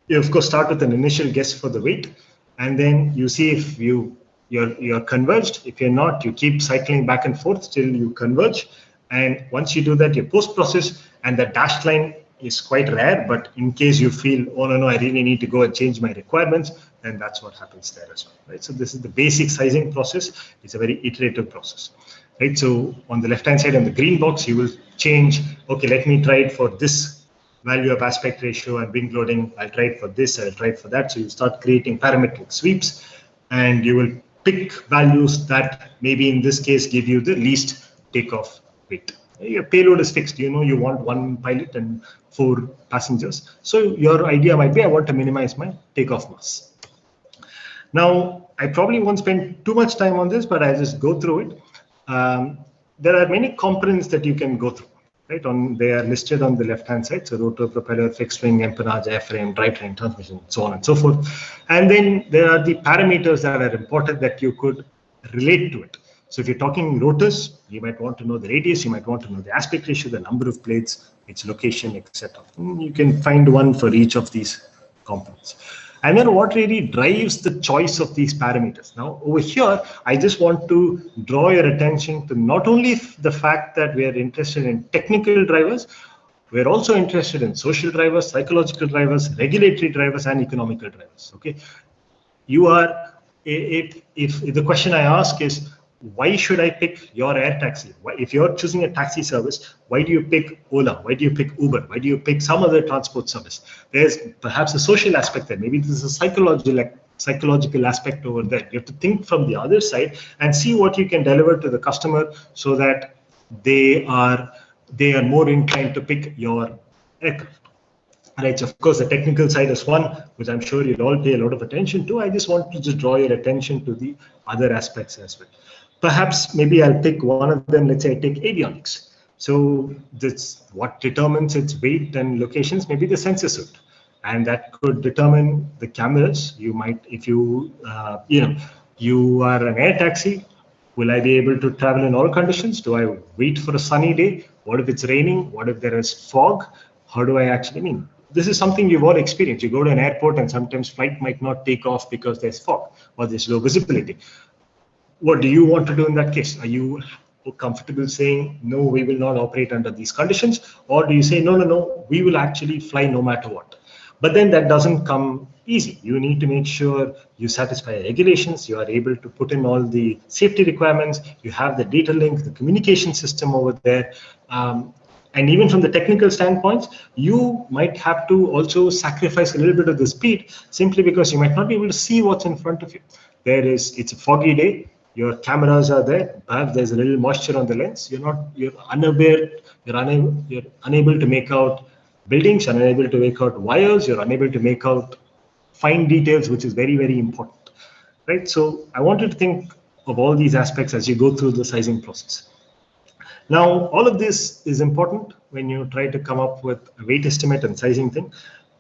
You of course start with an initial guess for the weight, and then you see if you're converged. If you're not, you keep cycling back and forth till you converge. And once you do that, you post-process, and the dashed line is quite rare, but in case you feel, oh no, I really need to go and change my requirements, then that's what happens there as well, right? So this is the basic sizing process. It's a very iterative process, right? So on the left-hand side, on the green box, you will change, okay, let me try it for this value of aspect ratio and wing loading. I'll try it for this, I'll try it for that. So you start creating parametric sweeps, and you will pick values that maybe in this case give you the least takeoff weight. Your payload is fixed. You know you want 1 pilot and 4 passengers. So your idea might be, I want to minimize my takeoff mass. Now, I probably won't spend too much time on this, but I'll just go through it. There are many components that you can go through, right? They are listed on the left-hand side. So rotor, propeller, fixed wing, empennage, airframe, drivetrain, transmission, so on and so forth. And then there are the parameters that are important that you could relate to it. So if you're talking rotors, you might want to know the radius, you might want to know the aspect ratio, the number of blades, its location, etc. You can find one for each of these components. And then what really drives the choice of these parameters? Now, over here, I just want to draw your attention to not only the fact that we are interested in technical drivers, we're also interested in social drivers, psychological drivers, regulatory drivers, and economical drivers. Okay, you are, if the question I ask is, why should I pick your air taxi? If you're choosing a taxi service, why do you pick Ola? Why do you pick Uber? Why do you pick some other transport service? There's perhaps a social aspect there. Maybe this is a psychological psychological aspect over there. You have to think from the other side and see what you can deliver to the customer so that they are more inclined to pick your aircraft. Right. So of course, the technical side is one, which I'm sure you'll all pay a lot of attention to. I just want to just draw your attention to the other aspects as well. Perhaps maybe I'll pick one of them. Let's say I take avionics. So this, what determines its weight and locations, maybe the sensor suit, and that could determine the cameras. You might, if you you are an air taxi, will I be able to travel in all conditions? Do I wait for a sunny day? What if it's raining? What if there is fog? How do I actually mean? This is something you've all experienced. You go to an airport and sometimes flight might not take off because there's fog or there's low visibility. What do you want to do in that case? Are you comfortable saying, no, we will not operate under these conditions? Or do you say, no, we will actually fly no matter what? But then that doesn't come easy. You need to make sure you satisfy regulations. You are able to put in all the safety requirements. You have the data link, the communication system over there. And even from the technical standpoints, you might have to also sacrifice a little bit of the speed simply because you might not be able to see what's in front of you. It's a foggy day. Your cameras are there. Perhaps there's a little moisture on the lens. You're unable to make out buildings. You're unable to make out wires. You're unable to make out fine details, which is very, very important, right? So I want you to think of all these aspects as you go through the sizing process. Now, all of this is important when you try to come up with a weight estimate and sizing thing.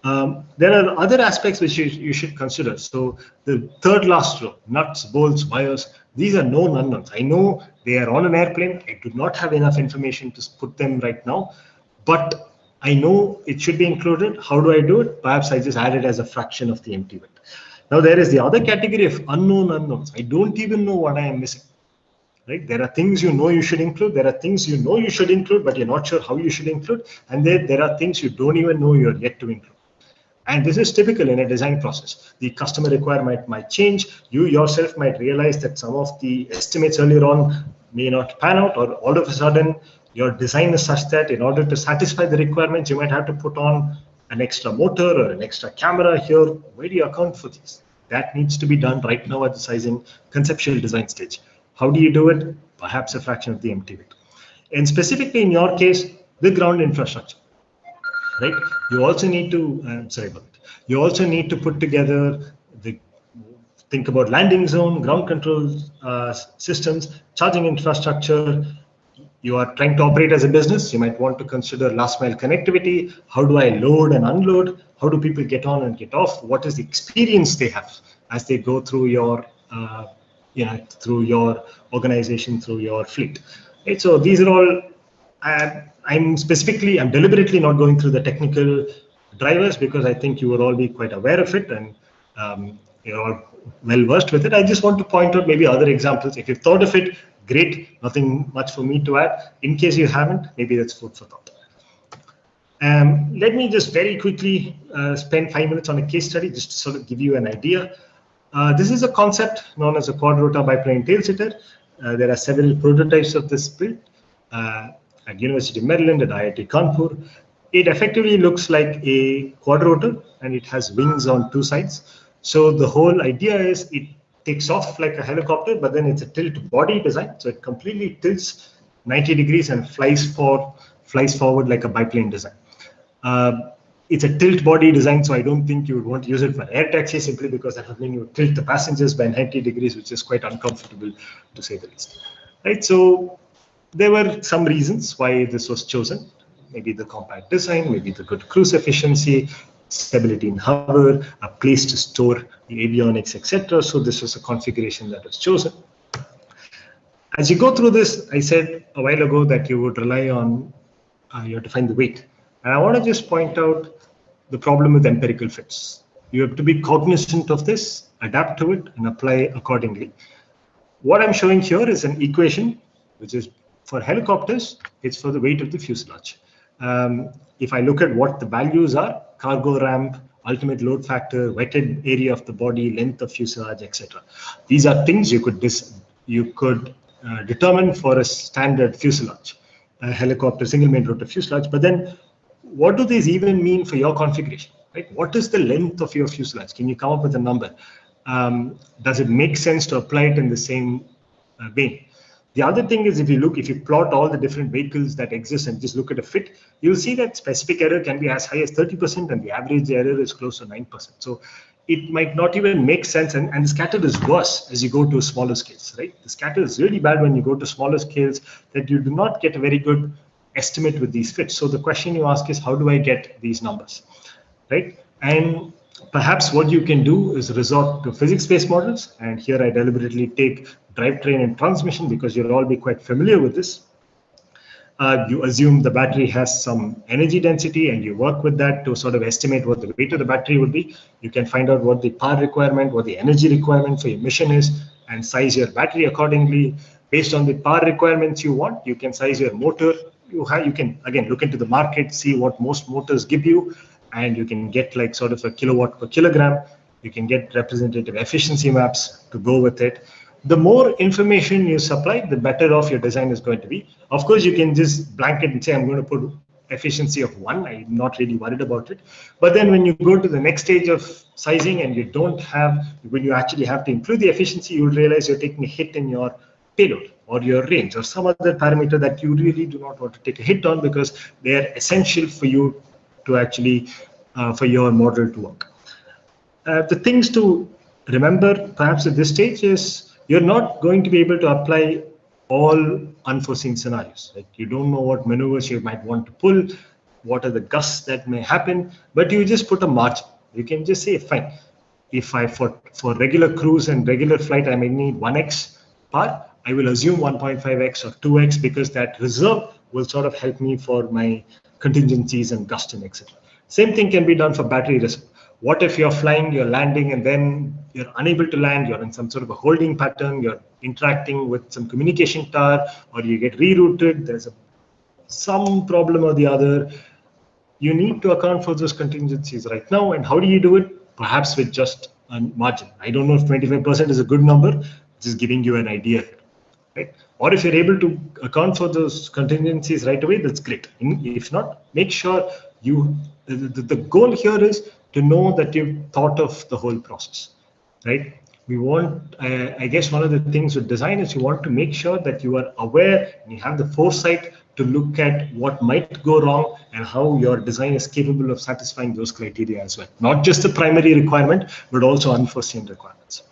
There are other aspects which you should consider. So the third last row, nuts, bolts, wires, these are known unknowns. I know they are on an airplane. I do not have enough information to put them right now, but I know it should be included. How do I do it? Perhaps I just add it as a fraction of the empty weight. Now there is the other category of unknown unknowns. I don't even know what I am missing. Right? There are things you know you should include. There are things you know you should include, but you're not sure how you should include. And there are things you don't even know you're yet to include. And this is typical in a design process. The customer requirement might change. You yourself might realize that some of the estimates earlier on may not pan out, or all of a sudden your design is such that in order to satisfy the requirements, you might have to put on an extra motor or an extra camera here. Where do you account for this? That needs to be done right now at the sizing conceptual design stage. How do you do it? Perhaps a fraction of the empty weight. And specifically in your case, the ground infrastructure, right? You also need to, you also need to put together think about landing zone, ground control systems, charging infrastructure. You are trying to operate as a business. You might want to consider last mile connectivity. How do I load and unload? How do people get on and get off? What is the experience they have as they go through your through your organization, through your fleet. Right? So these are all, I'm deliberately not going through the technical drivers because I think you will all be quite aware of it and you're all well versed with it. I just want to point out maybe other examples. If you've thought of it, great, nothing much for me to add. In case you haven't, maybe that's food for thought. Let me just very quickly spend 5 minutes on a case study just to sort of give you an idea. This is a concept known as a quad-rotor biplane tailsetter. There are several prototypes of this built at University of Maryland and IIT Kanpur. It effectively looks like a quad-rotor and it has wings on two sides. So the whole idea is it takes off like a helicopter, but then it's a tilt body design. So it completely tilts 90 degrees and flies forward like a biplane design. It's a tilt body design, so I don't think you would want to use it for air taxi simply because that would mean you would tilt the passengers by 90 degrees, which is quite uncomfortable to say the least. Right? So there were some reasons why this was chosen. Maybe the compact design, maybe the good cruise efficiency, stability in hover, a place to store the avionics, etc. So this was a configuration that was chosen. As you go through this, I said a while ago that you would rely on, you have to find the weight. And I want to just point out the problem with empirical fits. You have to be cognizant of this, adapt to it, and apply accordingly. What I'm showing here is an equation, which is for helicopters, it's for the weight of the fuselage. If I look at what the values are, cargo ramp, ultimate load factor, wetted area of the body, length of fuselage, etc. These are things you could determine for a standard fuselage, a helicopter single main rotor fuselage. But then what do these even mean for your configuration? Right? What is the length of your fuselage? Can you come up with a number? Does it make sense to apply it in the same vein? The other thing is, if you plot all the different vehicles that exist and just look at a fit, you'll see that specific error can be as high as 30% and the average error is close to 9%. So it might not even make sense, and the scatter is worse as you go to smaller scales, right? The scatter is really bad when you go to smaller scales, that you do not get a very good estimate with these fits. So the question you ask is, how do I get these numbers, right? And perhaps what you can do is resort to physics-based models. And here I deliberately take drivetrain and transmission because you'll all be quite familiar with this. You assume the battery has some energy density and you work with that to sort of estimate what the weight of the battery would be. You can find out what the power requirement, what the energy requirement for your mission is, and size your battery accordingly. Based on the power requirements you want, you can size your motor. You can, again, look into the market, see what most motors give you, and you can get like sort of a kilowatt per kilogram. You can get representative efficiency maps to go with it. The more information you supply, the better off your design is going to be. Of course, you can just blanket and say, I'm going to put efficiency of 1. I'm not really worried about it. But then when you go to the next stage of sizing and you don't have, when you actually have to include the efficiency, you'll realize you're taking a hit in your payload or your range or some other parameter that you really do not want to take a hit on because they are essential for you to actually, for your model to work. The things to remember perhaps at this stage is, you're not going to be able to apply all unforeseen scenarios. Like, you don't know what maneuvers you might want to pull, what are the gusts that may happen, but you just put a margin. You can just say, fine, if for regular cruise and regular flight, I may need 1x power, I will assume 1.5x or 2x because that reserve will sort of help me for my contingencies and gust and etc. Same thing can be done for battery reserve. What if you're flying, you're landing, and then you're unable to land, you're in some sort of a holding pattern, you're interacting with some communication tower, or you get rerouted, there's some problem or the other. You need to account for those contingencies right now. And how do you do it? Perhaps with just a margin. I don't know if 25% is a good number, just giving you an idea, right? Or if you're able to account for those contingencies right away, that's great. If not, make sure the goal here is to know that you've thought of the whole process, right? We want, I guess one of the things with design is you want to make sure that you are aware and you have the foresight to look at what might go wrong and how your design is capable of satisfying those criteria as well. Not just the primary requirement, but also unforeseen requirements.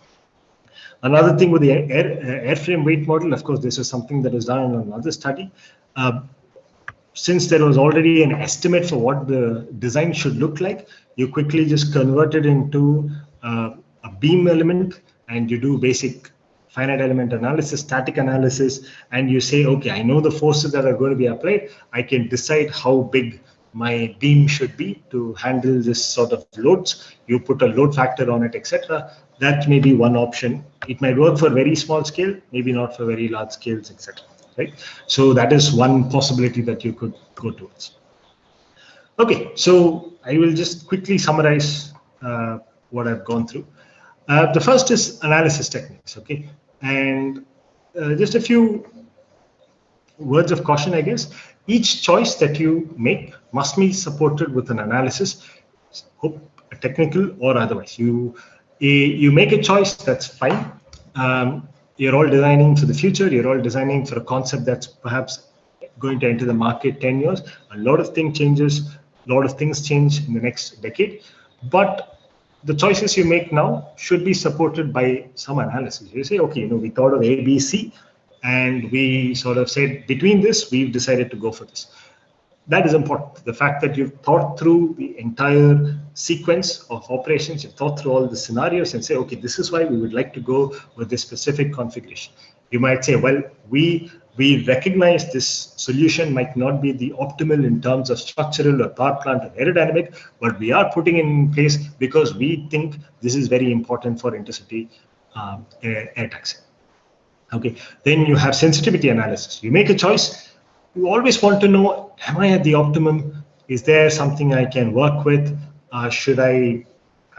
Another thing with the airframe weight model, of course, this is something that was done in another study. Since there was already an estimate for what the design should look like, you quickly just convert it into a beam element and you do basic finite element analysis, static analysis, and you say, okay, I know the forces that are going to be applied. I can decide how big my beam should be to handle this sort of loads. You put a load factor on it, etc. That may be one option. It might work for very small scale, maybe not for very large scales, etc. Right? So that is one possibility that you could go towards. Okay, so I will just quickly summarize what I've gone through. The first is analysis techniques, okay? And just a few words of caution, I guess. Each choice that you make must be supported with an analysis, technical or otherwise. You make a choice, that's fine. You're all designing for the future. You're all designing for a concept that's perhaps going to enter the market 10 years. A lot of things changes. A lot of things change in the next decade. But the choices you make now should be supported by some analysis. You say, okay, we thought of A, B, C, and we sort of said between this, we've decided to go for this. That is important. The fact that you've thought through the entire sequence of operations, you've thought through all the scenarios and say, okay, this is why we would like to go with this specific configuration. You might say, well, we recognize this solution might not be the optimal in terms of structural or power plant or aerodynamic, but we are putting it in place because we think this is very important for intercity air taxi. Okay, then you have sensitivity analysis. You make a choice. You always want to know, am I at the optimum? Is there something I can work with? Can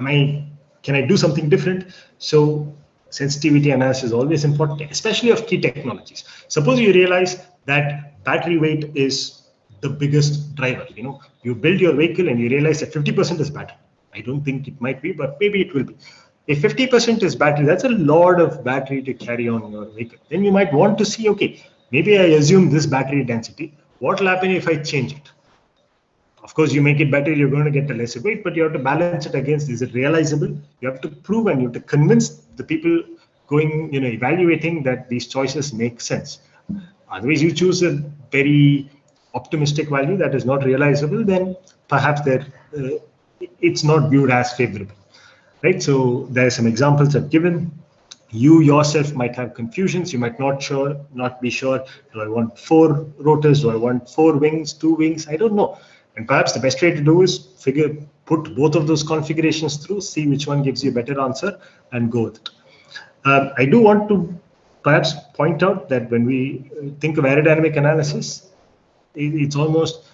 I do something different? So sensitivity analysis is always important, especially of key technologies. Suppose you realize that battery weight is the biggest driver. You build your vehicle and you realize that 50% is battery. I don't think it might be, but maybe it will be. If 50% is battery, that's a lot of battery to carry on your vehicle. Then you might want to see, okay, maybe I assume this battery density. What will happen if I change it? Of course, you make it better, you're going to get a lesser weight, but you have to balance it against, is it realizable? You have to prove and you have to convince the people going, evaluating that these choices make sense. Otherwise, you choose a very optimistic value that is not realizable, then perhaps it's not viewed as favorable, right? So there are some examples I've given. You yourself might have confusions. You might not be sure. Do I want 4 rotors? Do I want 4 wings, 2 wings? I don't know. And perhaps the best way to do is put both of those configurations through, see which one gives you a better answer, and go with it. I do want to perhaps point out that when we think of aerodynamic analysis, it's almost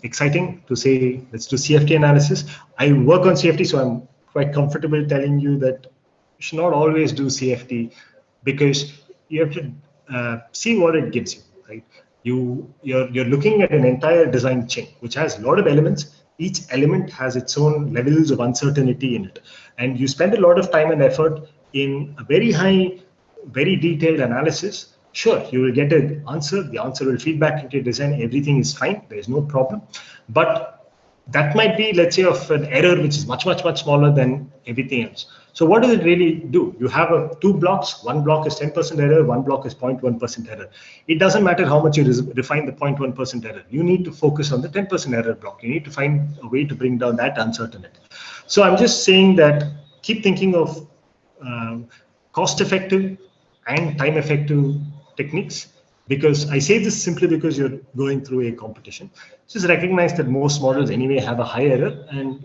exciting to say, let's do CFD analysis. I work on CFD, so I'm quite comfortable telling you that you should not always do CFD, because you have to see what it gives you, right? You're looking at an entire design chain, which has a lot of elements. Each element has its own levels of uncertainty in it. And you spend a lot of time and effort in a very high, very detailed analysis. Sure, you will get an answer. The answer will feed back into your design. Everything is fine. There's no problem. But that might be, let's say, of an error which is much, much, much smaller than everything else. So what does it really do? You have 2 blocks. One block is 10% error. One block is 0.1% error. It doesn't matter how much you refine the 0.1% error. You need to focus on the 10% error block. You need to find a way to bring down that uncertainty. So I'm just saying that keep thinking of cost-effective and time-effective techniques, because I say this simply because you're going through a competition. Just recognize that most models anyway have a high error, and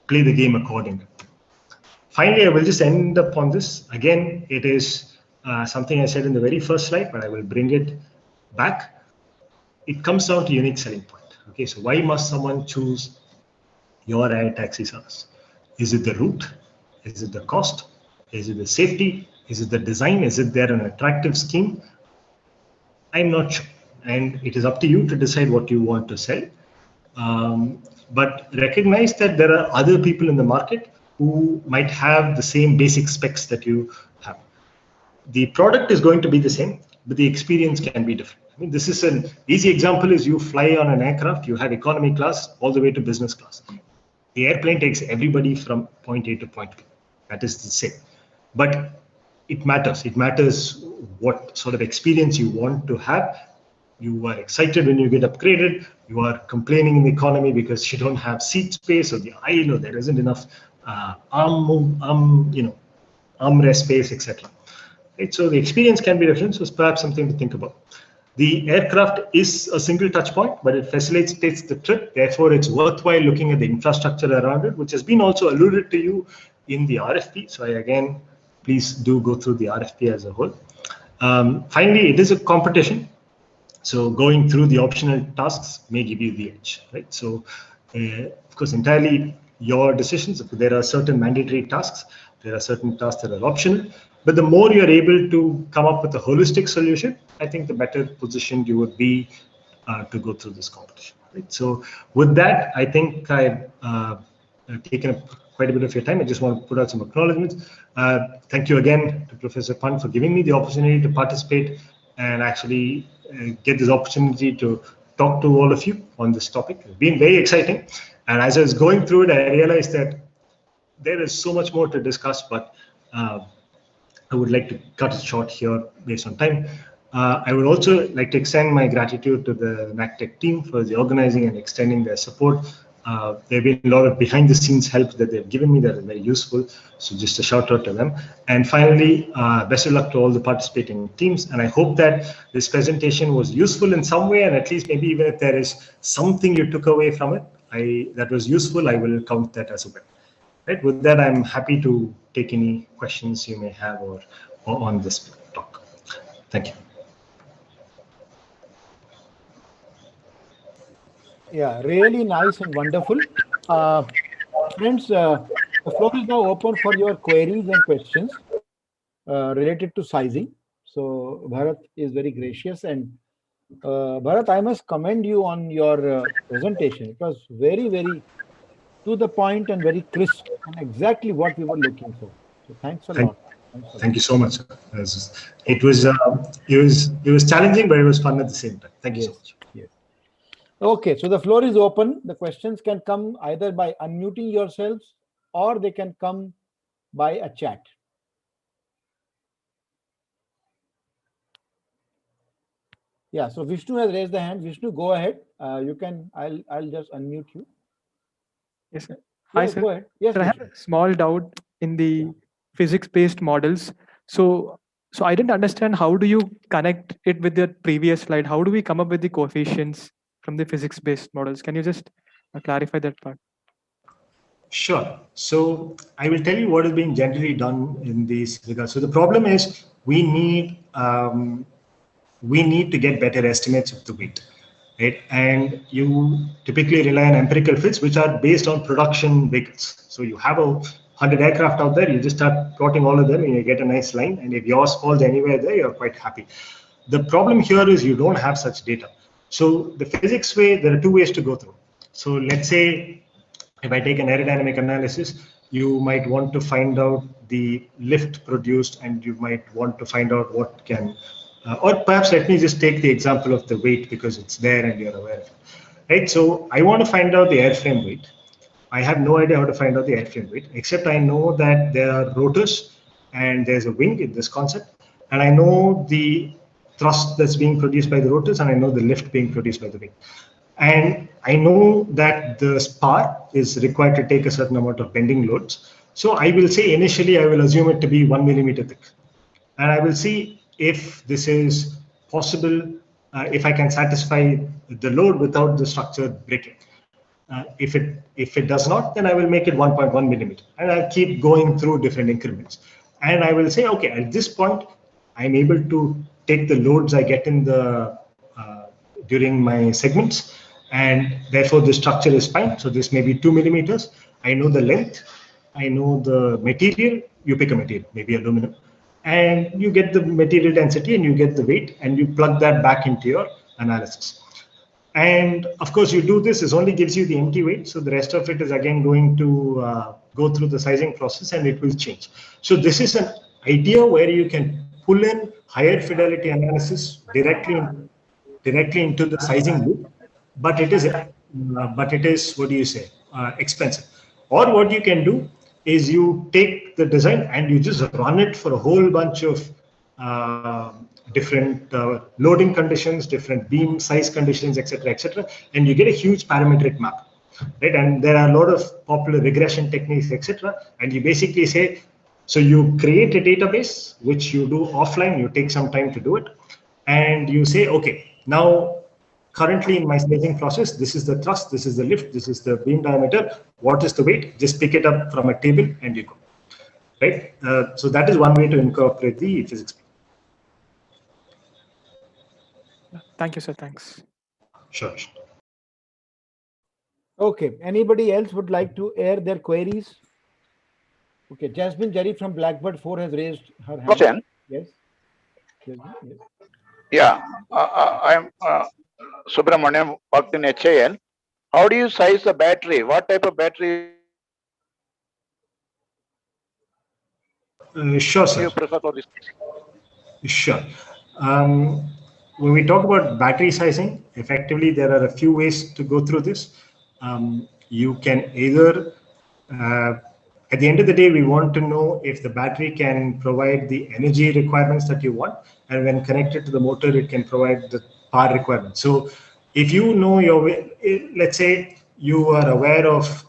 play the game accordingly. Finally, I will just end up on this. Again, it is something I said in the very first slide, but I will bring it back. It comes down to unique selling point. Okay, so why must someone choose your air taxi service? Is it the route? Is it the cost? Is it the safety? Is it the design? Is it there an attractive scheme? I'm not sure. And it is up to you to decide what you want to sell. But recognize that there are other people in the market who might have the same basic specs that you have. The product is going to be the same, but the experience can be different. I mean, this is an easy example: is you fly on an aircraft, you have economy class all the way to business class. The airplane takes everybody from point A to point B. That is the same. But it matters. It matters what sort of experience you want to have. You are excited when you get upgraded. You are complaining in the economy because you don't have seat space, or the aisle, or there isn't enough armrest space, etc. Right? So the experience can be different. So it's perhaps something to think about. The aircraft is a single touch point, but it facilitates the trip. Therefore, it's worthwhile looking at the infrastructure around it, which has been also alluded to you in the RFP. So again, please do go through the RFP as a whole. Finally, it is a competition. So going through the optional tasks may give you the edge, right? So of course, entirely your decisions. There are certain mandatory tasks. There are certain tasks that are optional. But the more you're able to come up with a holistic solution, I think the better positioned you would be to go through this competition, right? So with that, I think I've taken up quite a bit of your time. I just want to put out some acknowledgements. Thank you again to Professor Pant for giving me the opportunity to participate and actually get this opportunity to talk to all of you on this topic. It's been very exciting. And as I was going through it, I realized that there is so much more to discuss, but I would like to cut it short here based on time. I would also like to extend my gratitude to the NACTEC team for the organizing and extending their support. There have been a lot of behind the scenes help that they've given me that is very useful. So just a shout out to them. And finally, best of luck to all the participating teams. And I hope that this presentation was useful in some way, and at least maybe even if there is something you took away from it, that was useful, I will count that as a win. Right. With that, I'm happy to take any questions you may have or on this talk. Thank you. Yeah, really nice and wonderful. Friends, the floor is now open for your queries and questions related to sizing. So Bharat is very gracious, and Bharat, I must commend you on your presentation. It was very, very to the point and very crisp and exactly what we were looking for. So thanks a lot. Thanks a lot. Thank you so much, sir. It was challenging, but it was fun at the same time. Thank you so much. Yes. Okay, so the floor is open. The questions can come either by unmuting yourselves or they can come by a chat. Yeah, so Vishnu has raised the hand. Vishnu, go ahead. You can. I'll just unmute you. Yes, sir. Hi, Yes, sir. go ahead. Yes, Sir, I have Vishnu. a small doubt in the physics-based models. So I didn't understand, how do you connect it with the previous slide? How do we come up with the coefficients from the physics-based models? Can you just clarify that part? Sure. So I will tell you what is being generally done in these regards. So the problem is we need to get better estimates of the weight, right? And you typically rely on empirical fits, which are based on production vehicles. So you have 100 aircraft out there, you just start plotting all of them and you get a nice line. And if yours falls anywhere there, you're quite happy. The problem here is you don't have such data. So the physics way, there are two ways to go through. So let's say if I take an aerodynamic analysis, you might want to find out the lift produced, and you might want to find out what can, or perhaps let me just take the example of the weight because it's there and you're aware of it. Right? So I want to find out the airframe weight. I have no idea how to find out the airframe weight, except I know that there are rotors and there's a wing in this concept, and I know the thrust that's being produced by the rotors, and I know the lift being produced by the wing. And I know that the spar is required to take a certain amount of bending loads. So I will say initially, I will assume it to be 1 millimeter thick. And I will see if this is possible, if I can satisfy the load without the structure breaking. If it does not, then I will make it 1.1 millimeter. And I'll keep going through different increments. And I will say, okay, at this point, I'm able to take the loads I get in the during my segments, and therefore the structure is fine. So this may be 2 millimeters. I know the length, I know the material. You pick a material, maybe aluminum, and you get the material density and you get the weight, and you plug that back into your analysis. And of course, you do this, it only gives you the empty weight. So the rest of it is again going to go through the sizing process, and it will change. So this is an idea where you can pull in higher fidelity analysis directly into the sizing loop, but it is what do you say, expensive. Or what you can do is you take the design and you just run it for a whole bunch of different loading conditions, different beam size conditions, etc., and you get a huge parametric map, right? And there are a lot of popular regression techniques, etc., and you basically say, so you create a database which you do offline, you take some time to do it, and you say, okay, now currently in my staging process, this is the thrust, this is the lift, this is the beam diameter, what is the weight? Just pick it up from a table and you go, right? So that is one way to incorporate the physics. Thank you, sir. Thanks. Sure. Okay, anybody else would like to air their queries? Okay, Jasmine Jerry from Blackbird 4 has raised her hand. Question. Yes. Jasmine, yes. Yeah, I am Subramaniam, worked in HAL. How do you size the battery? What type of battery Sure, do sir. you prefer for this? Sure. When we talk about battery sizing, effectively, there are a few ways to go through this. You can either, at the end of the day, we want to know if the battery can provide the energy requirements that you want, and when connected to the motor, it can provide the power requirements. So if you know your way, let's say you are aware of,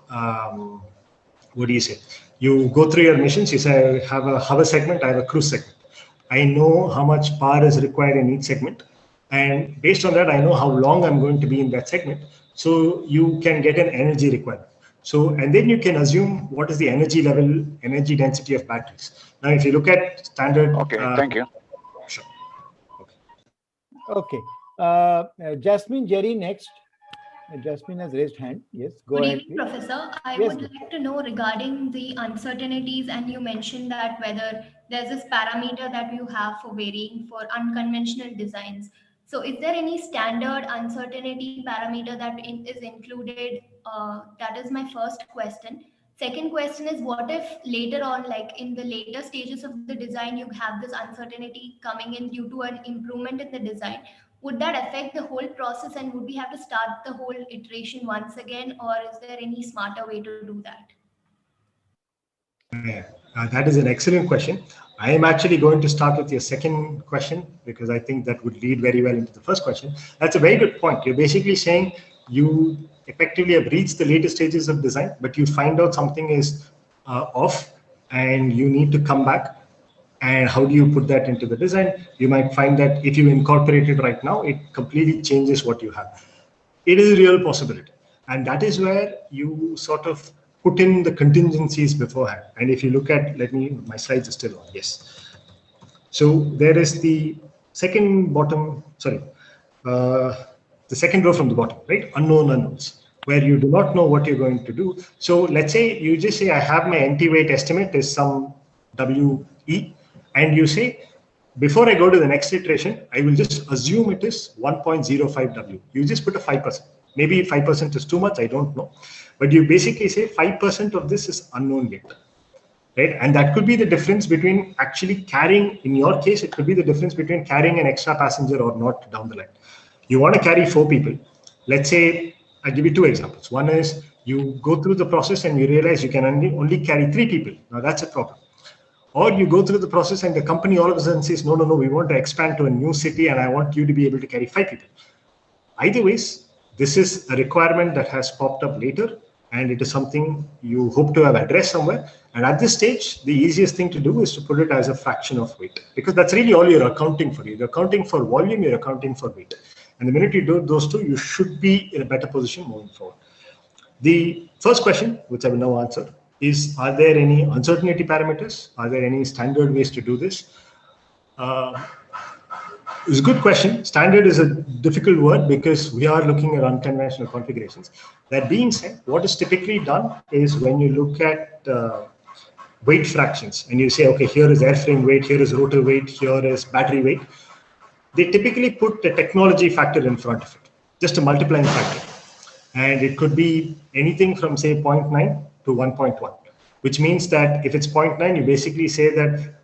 what do you say? You go through your missions, you say, I have a hover segment, I have a cruise segment. I know how much power is required in each segment. And based on that, I know how long I'm going to be in that segment. So you can get an energy requirement. So, and then you can assume what is the energy level, energy density of batteries. Now, if you look at standard. Okay, thank you. Sure. Okay. Jasmine Jerry next. Jasmine has raised hand. Yes, go Good ahead. evening, Professor. I Yes, would like to know regarding the uncertainties, and you mentioned that whether there's this parameter that you have for varying for unconventional designs. So is there any standard uncertainty parameter that is included? That is my first question. Second question is, what if later on, like in the later stages of the design, you have this uncertainty coming in due to an improvement in the design? Would that affect the whole process, and would we have to start the whole iteration once again, or is there any smarter way to do that? That is an excellent question. I am actually going to start with your second question because I think that would lead very well into the first question. That's a very good point. You're basically saying you effectively have reached the later stages of design, but you find out something is off and you need to come back. And how do you put that into the design? You might find that if you incorporate it right now, it completely changes what you have. It is a real possibility. And that is where you sort of put in the contingencies beforehand. And if you look at, my slides are still on, yes. So there is the second bottom, the second row from the bottom, right? Unknown unknowns, where you do not know what you're going to do. So let's say you just say, I have my NT weight estimate is some WE, and you say, before I go to the next iteration, I will just assume it is 1.05 W. You just put a 5%. Maybe 5% is too much, I don't know. But you basically say 5% of this is unknown yet, right? And that could be the difference between actually carrying, in your case, it could be the difference between carrying an extra passenger or not down the line. You want to carry 4 people. Let's say, I'll give you 2 examples. One is you go through the process and you realize you can only carry 3 people. Now that's a problem. Or you go through the process and the company all of a sudden says, no, we want to expand to a new city and I want you to be able to carry 5 people. Either ways, this is a requirement that has popped up later, and it is something you hope to have addressed somewhere. And at this stage, the easiest thing to do is to put it as a fraction of weight, because that's really all you're accounting for. You're accounting for volume, you're accounting for weight. And the minute you do those two, you should be in a better position moving forward. The first question, which I will now answer, is, are there any uncertainty parameters? Are there any standard ways to do this? It's a good question. Standard is a difficult word because we are looking at unconventional configurations. That being said, what is typically done is when you look at weight fractions and you say, okay, here is airframe weight, here is rotor weight, here is battery weight, they typically put a technology factor in front of it, just a multiplying factor. And it could be anything from, say, 0.9 to 1.1, which means that if it's 0.9, you basically say that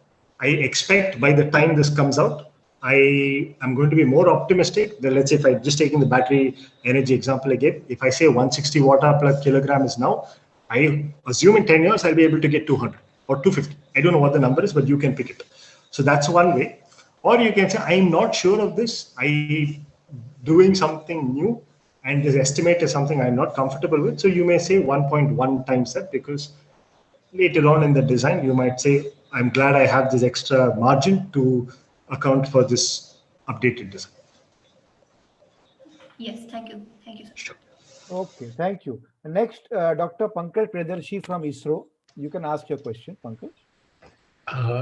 I expect by the time this comes out, I am going to be more optimistic than, let's say, if I just taking the battery energy example again, if I say 160 watt-hour per kilogram is now, I assume in 10 years, I'll be able to get 200 or 250. I don't know what the number is, but you can pick it. So that's one way. Or you can say, I'm not sure of this. I'm doing something new, and this estimate is something I'm not comfortable with. So you may say 1.1 times that, because later on in the design, you might say, I'm glad I have this extra margin to account for this updated design. Yes, thank you. Thank you, sir. Sure. Okay, thank you. Next, Dr. Pankaj Priyadarshi from ISRO. You can ask your question, Pankaj.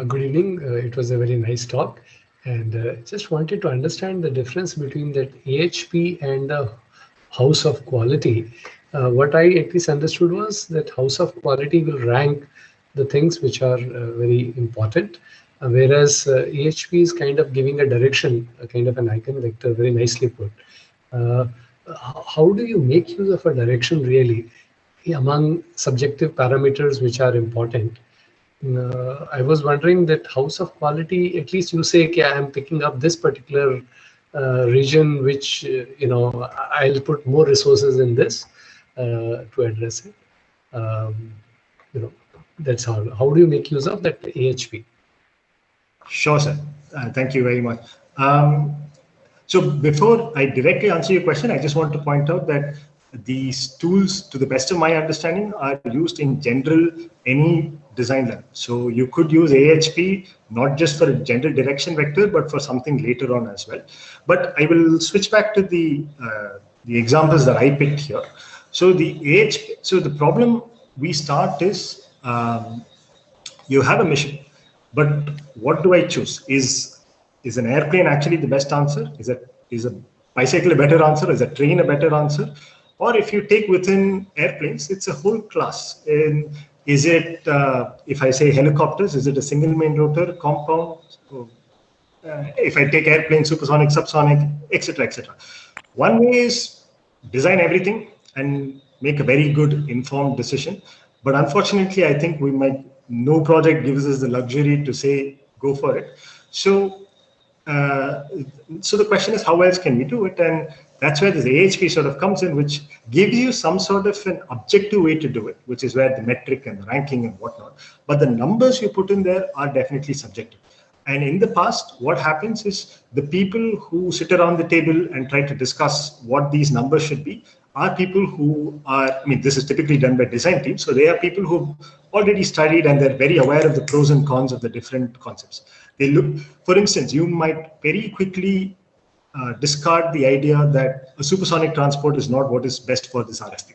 Good evening. It was a very nice talk. And just wanted to understand the difference between that AHP and the House of Quality. What I at least understood was that House of Quality will rank the things which are very important, whereas AHP is kind of giving a direction, a kind of an icon vector, very nicely put. How do you make use of a direction really among subjective parameters which are important? I was wondering that House of Quality, at least you say, okay, I am picking up this particular region, which, I'll put more resources in this to address it. That's how. How do you make use of that AHP? Sure, sir. Thank you very much. So before I directly answer your question, I just want to point out that these tools, to the best of my understanding, are used in general any design level. So you could use AHP not just for a general direction vector, but for something later on as well. But I will switch back to the examples that I picked here. So the AHP, so the problem we start is you have a mission, but what do I choose? Is an airplane actually the best answer? Is a bicycle a better answer? Is a train a better answer? Or if you take within airplanes, it's a whole class. And is it, if I say helicopters, is it a single main rotor, compound? if I take airplane, supersonic, subsonic, etc., etc. One way is design everything and make a very good informed decision. But unfortunately, I think no project gives us the luxury to say, go for it. So the question is, how else can we do it? And that's where this AHP sort of comes in, which gives you some sort of an objective way to do it, which is where the metric and the ranking and whatnot. But the numbers you put in there are definitely subjective. And in the past, what happens is the people who sit around the table and try to discuss what these numbers should be are people who are, I mean, this is typically done by design teams. So they are people who've already studied and they're very aware of the pros and cons of the different concepts. They look, for instance, you might very quickly discard the idea that a supersonic transport is not what is best for this RFP,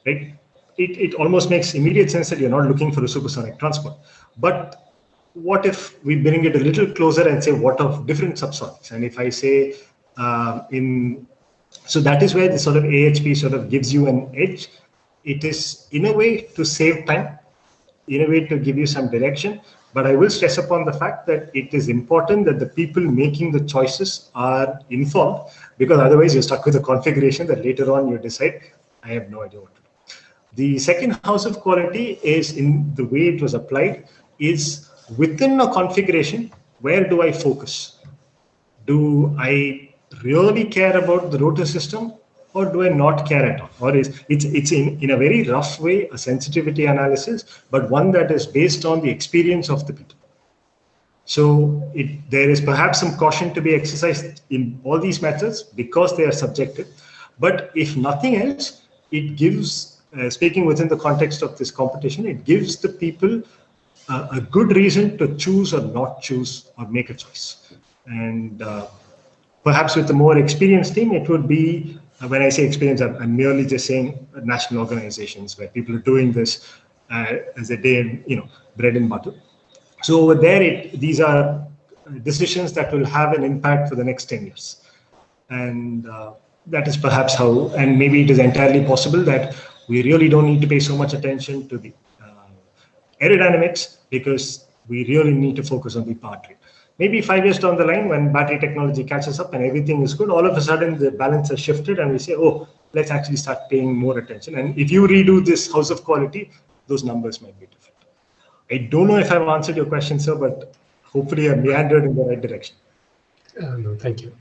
right? It almost makes immediate sense that you're not looking for a supersonic transport. But what if we bring it a little closer and say, what of different subsonics? And if I say so that is where the sort of AHP sort of gives you an edge. It is in a way to save time, in a way to give you some direction. But I will stress upon the fact that it is important that the people making the choices are informed, because otherwise you're stuck with a configuration that later on you decide, I have no idea what to do. The second house of quality is in the way it was applied is within a configuration, where do I focus? Do I really care about the rotor system, or do I not care at all? Or it's in a very rough way, a sensitivity analysis, but one that is based on the experience of the people. So there is perhaps some caution to be exercised in all these methods because they are subjective. But if nothing else, it gives, speaking within the context of this competition, it gives the people a good reason to choose or not choose or make a choice. And perhaps with a more experienced team, it would be, when I say experience, I'm merely just saying national organizations where people are doing this as a day, bread and butter. So over there, these are decisions that will have an impact for the next 10 years. And that is perhaps how, and maybe it is entirely possible that we really don't need to pay so much attention to the aerodynamics, because we really need to focus on the powertrain. Maybe 5 years down the line, when battery technology catches up and everything is good, all of a sudden the balance has shifted and we say, oh, let's actually start paying more attention. And if you redo this house of quality, those numbers might be different. I don't know if I've answered your question, sir, but hopefully I've meandered in the right direction. No, thank you.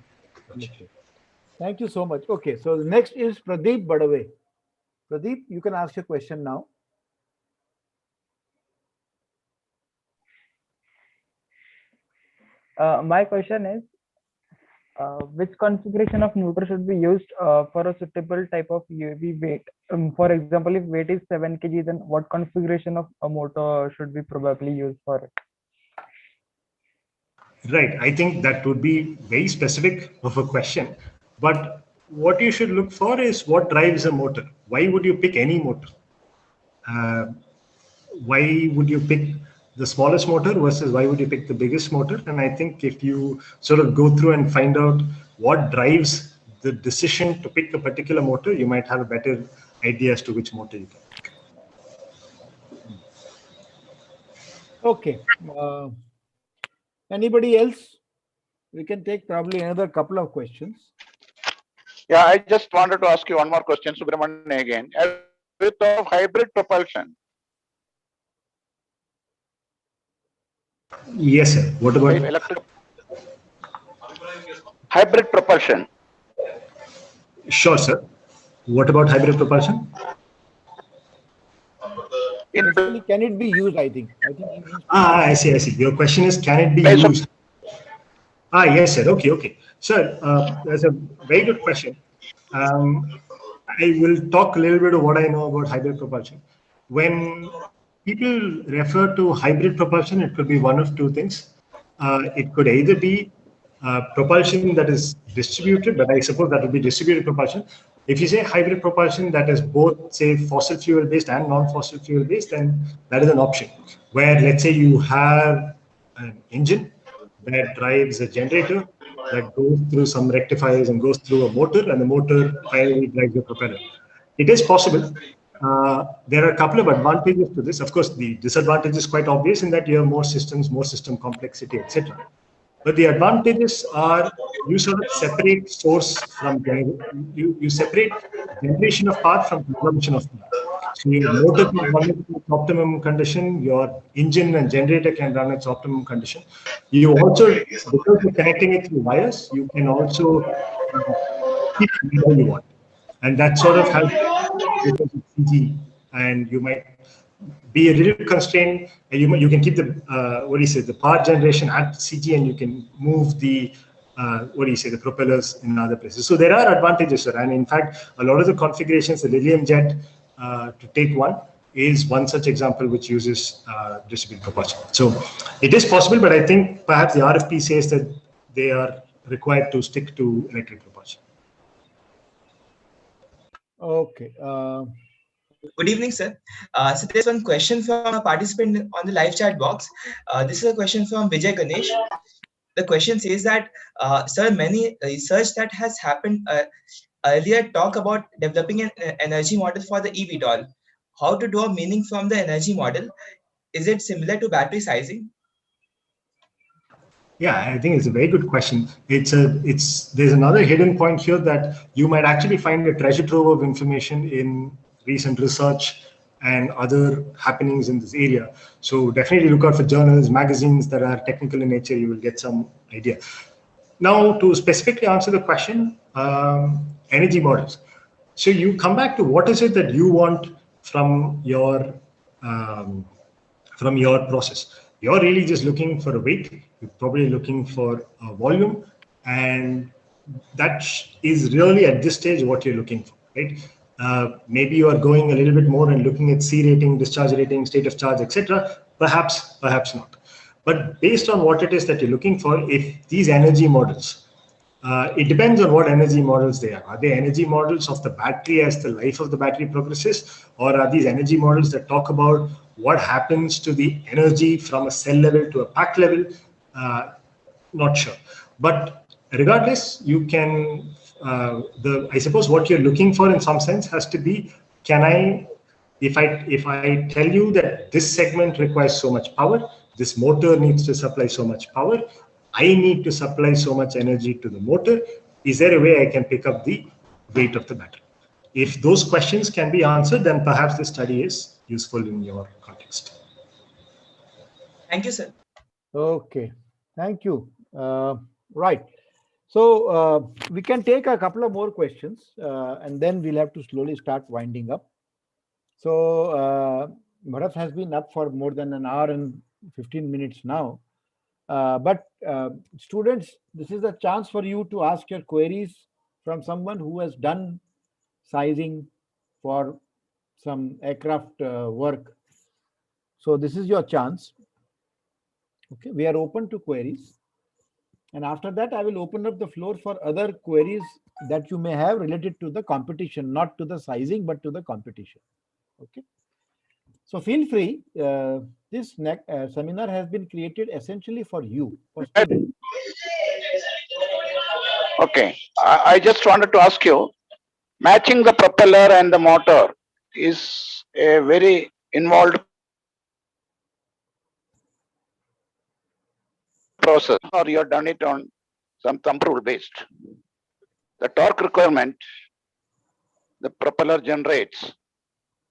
Thank you so much. Okay, so next is Pradeep Badave. Pradeep, you can ask your question now. My question is, which configuration of motor should be used for a suitable type of UAV weight? For example, if weight is 7 kg, then what configuration of a motor should be probably used for it? Right. I think that would be very specific of a question. But what you should look for is what drives a motor. Why would you pick any motor? Why would you pick the smallest motor versus why would you pick the biggest motor? And I think if you sort of go through and find out what drives the decision to pick a particular motor, you might have a better idea as to which motor you can pick. Okay. Anybody else? We can take probably another couple of questions. Yeah, I just wanted to ask you one more question, Subramanian, again. With of hybrid propulsion. Yes, sir. What about electric hybrid propulsion? Sure, sir. What about hybrid propulsion? Basically, can it be used? I think. I see. Your question is, can it be used? Yes, sir. Okay. Sir, that's a very good question. I will talk a little bit of what I know about hybrid propulsion. When people refer to hybrid propulsion, it could be one of two things. It could either be propulsion that is distributed, but I suppose that would be distributed propulsion. If you say hybrid propulsion that is both, say, fossil fuel based and non-fossil fuel based, then that is an option. Where, let's say, you have an engine that drives a generator that goes through some rectifiers and goes through a motor, and the motor finally drives the propeller. It is possible. There are a couple of advantages to this. Of course, the disadvantage is quite obvious in that you have more systems, more system complexity, etc. But the advantages are you sort of separate source from you separate generation of power from consumption of power. So your motor can run at its optimum condition, your engine and generator can run its optimum condition. You also, because you're connecting it through wires, you can also keep whatever you want. And that sort of helps because it's easy, and you might be a little constrained. You can keep the the power generation at CG, and you can move the the propellers in other places. So there are advantages, sir. And in fact, a lot of the configurations, the Lilium Jet, to take one, is one such example which uses distributed propulsion. So it is possible, but I think perhaps the RFP says that they are required to stick to electric propulsion. Okay. Good evening, sir. So there's one question from a participant on the live chat box. This is a question from Vijay Ganesh. The question says that, sir, many research that has happened earlier talk about developing an energy model for the eVTOL. How to draw meaning from the energy model? Is it similar to battery sizing? Yeah, I think it's a very good question. There's another hidden point here that you might actually find a treasure trove of information in recent research and other happenings in this area. So definitely look out for journals, magazines that are technical in nature. You will get some idea. Now, to specifically answer the question, energy models. So you come back to what is it that you want from your process. You're really just looking for a weight. You're probably looking for a volume, and that is really at this stage what you're looking for, right? Maybe you are going a little bit more and looking at C rating, discharge rating, state of charge, etc. Perhaps not. But based on what it is that you're looking for, if these energy models, it depends on what energy models they are. Are they energy models of the battery as the life of the battery progresses, or are these energy models that talk about what happens to the energy from a cell level to a pack level? Not sure. But regardless, you can, I suppose what you're looking for in some sense has to be, if I tell you that this segment requires so much power, this motor needs to supply so much power, I need to supply so much energy to the motor, is there a way I can pick up the weight of the battery? If those questions can be answered, then perhaps the study is useful in your context. Thank you, sir. Okay, thank you. Right. So we can take a couple of more questions, and then we'll have to slowly start winding up. So Bharat has been up for more than an hour and 15 minutes now. But students, this is a chance for you to ask your queries from someone who has done sizing for some aircraft work. So this is your chance. Okay, we are open to queries. And after that, I will open up the floor for other queries that you may have related to the competition, not to the sizing, but to the competition. Okay. So feel free. This seminar has been created essentially for you. For students. Okay, I just wanted to ask you, matching the propeller and the motor is a very involved process, or you have done it on some thumb rule based. The torque requirement the propeller generates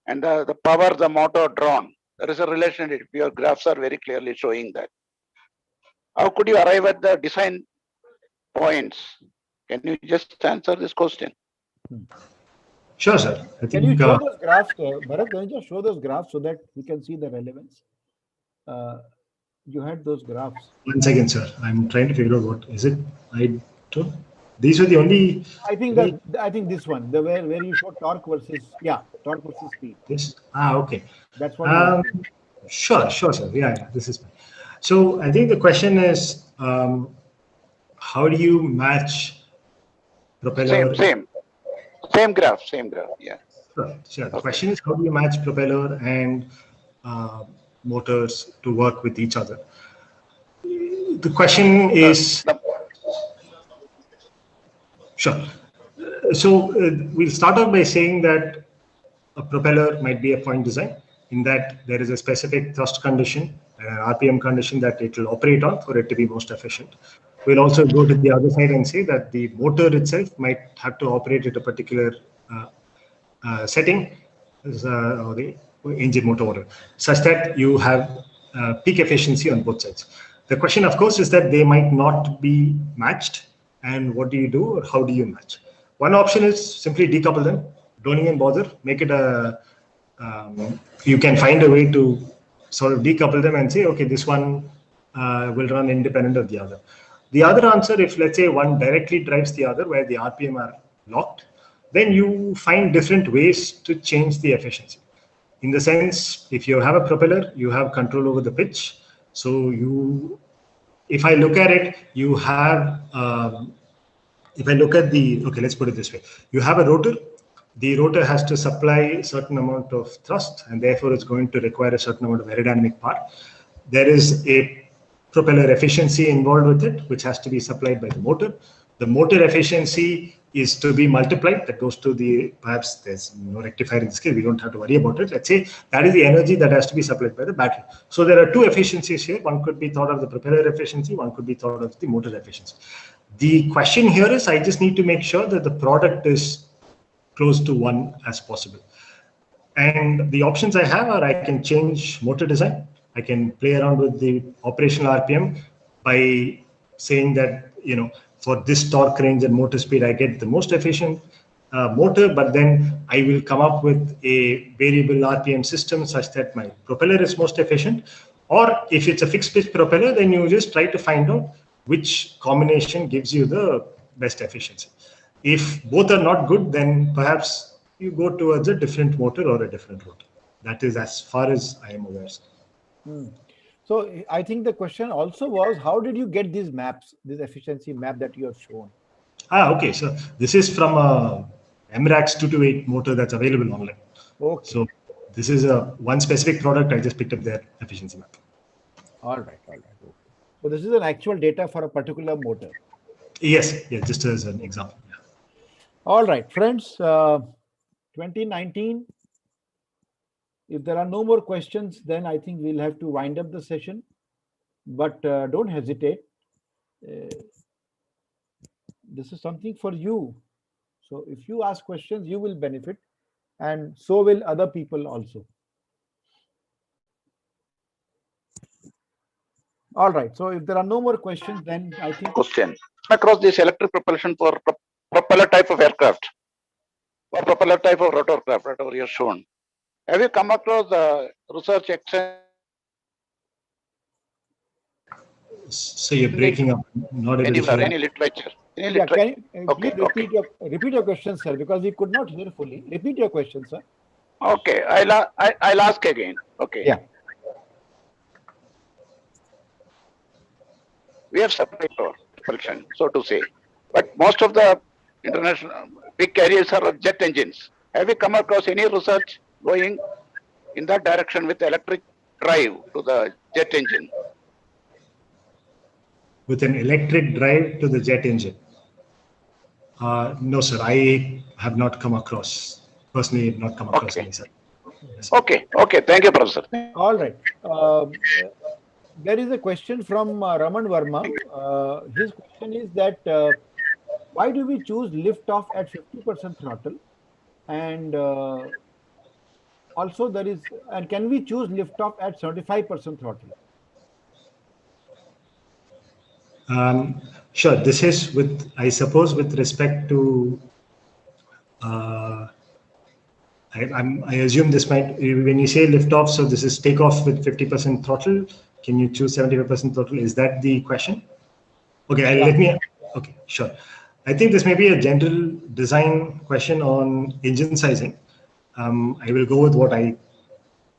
and the power the motor drawn, there is a relationship. Your graphs are very clearly showing that. How could you arrive at the design points? Can you just answer this question? Sure, sir. Can you show those graphs, Bharat? Can you just show those graphs so that we can see the relevance? You had those graphs. 1 second, sir. I'm trying to figure out what is it. I don't. These are the only. I think this one, the where you show torque versus torque versus speed. This. Okay. That's what. Sure, sir. Yeah, this is fine. So I think the question is, how do you match propeller? Same graph. Yeah. Sure. The question is, how do you match propeller and motors to work with each other? The question is. Sure. So we'll start off by saying that a propeller might be a point design. in that there is a specific thrust condition, RPM condition that it will operate on for it to be most efficient. We'll also go to the other side and say that the motor itself might have to operate at a particular setting, or the engine motor order, such that you have peak efficiency on both sides. The question, of course, is that they might not be matched. And what do you do, or how do you match? One option is simply decouple them. Don't even bother. Make it a. You can find a way to sort of decouple them and say, okay, this one will run independent of the other. The other answer, if let's say one directly drives the other, where the RPM are locked, then you find different ways to change the efficiency. In the sense, if you have a propeller, you have control over the pitch. So you, if I look at it, you have, if I look at the, okay, let's put it this way. You have a rotor. The rotor has to supply a certain amount of thrust, and therefore it's going to require a certain amount of aerodynamic power. There is a propeller efficiency involved with it, which has to be supplied by the motor. The motor efficiency is to be multiplied. That goes to the, perhaps there's no rectifier in this case, we don't have to worry about it. Let's say that is the energy that has to be supplied by the battery. So there are two efficiencies here. One could be thought of the propeller efficiency, one could be thought of the motor efficiency. The question here is, I just need to make sure that the product is close to one as possible. And the options I have are, I can change motor design. I can play around with the operational RPM by saying that, you know, for this torque range and motor speed, I get the most efficient motor, but then I will come up with a variable RPM system such that my propeller is most efficient. Or if it's a fixed pitch propeller, then you just try to find out which combination gives you the best efficiency. If both are not good, then perhaps you go towards a different motor or a different rotor. That is as far as I am aware. So I think the question also was, how did you get these maps, this efficiency map that you have shown? Okay. So this is from a MRAX 228 motor that's available online. Okay. So this is a one specific product. I just picked up their efficiency map. All right. All right. Okay. So this is an actual data for a particular motor. Yes. Yeah. Just as an example. Yeah. All right, friends. 2019. If there are no more questions, then I think we'll have to wind up the session. But don't hesitate. This is something for you. So if you ask questions, you will benefit, and so will other people also. All right. So if there are no more questions, then I think. Question across this electric propulsion for propeller type of aircraft, or propeller type of rotorcraft, whatever you're shown. Have you come across the research extent? So you're breaking up. Not Anywhere, any literature? Any Yeah, literature? can you Okay, please repeat your question, sir, because we could not hear fully. Repeat your question, sir. Okay, I'll ask again. Okay. Yeah. We have separate propulsion, so to say, but most of the international big carriers are jet engines. Have you come across any research going in that direction with electric drive to the jet engine? With an electric drive to the jet engine? No, sir. I have not come across, personally, not come across any, sir. Yes, sir. Okay. Okay. Thank you, Professor. All right. There is a question from Raman Verma. His question is that why do we choose liftoff at 50% throttle? And also there is, and can we choose liftoff at 75% throttle? Sure. This is with, I suppose, with respect to, I assume this might, when you say liftoff, so this is takeoff with 50% throttle. Can you choose 75% throttle? Is that the question? Okay, let me, okay, sure. I think this may be a general design question on engine sizing. I will go with what I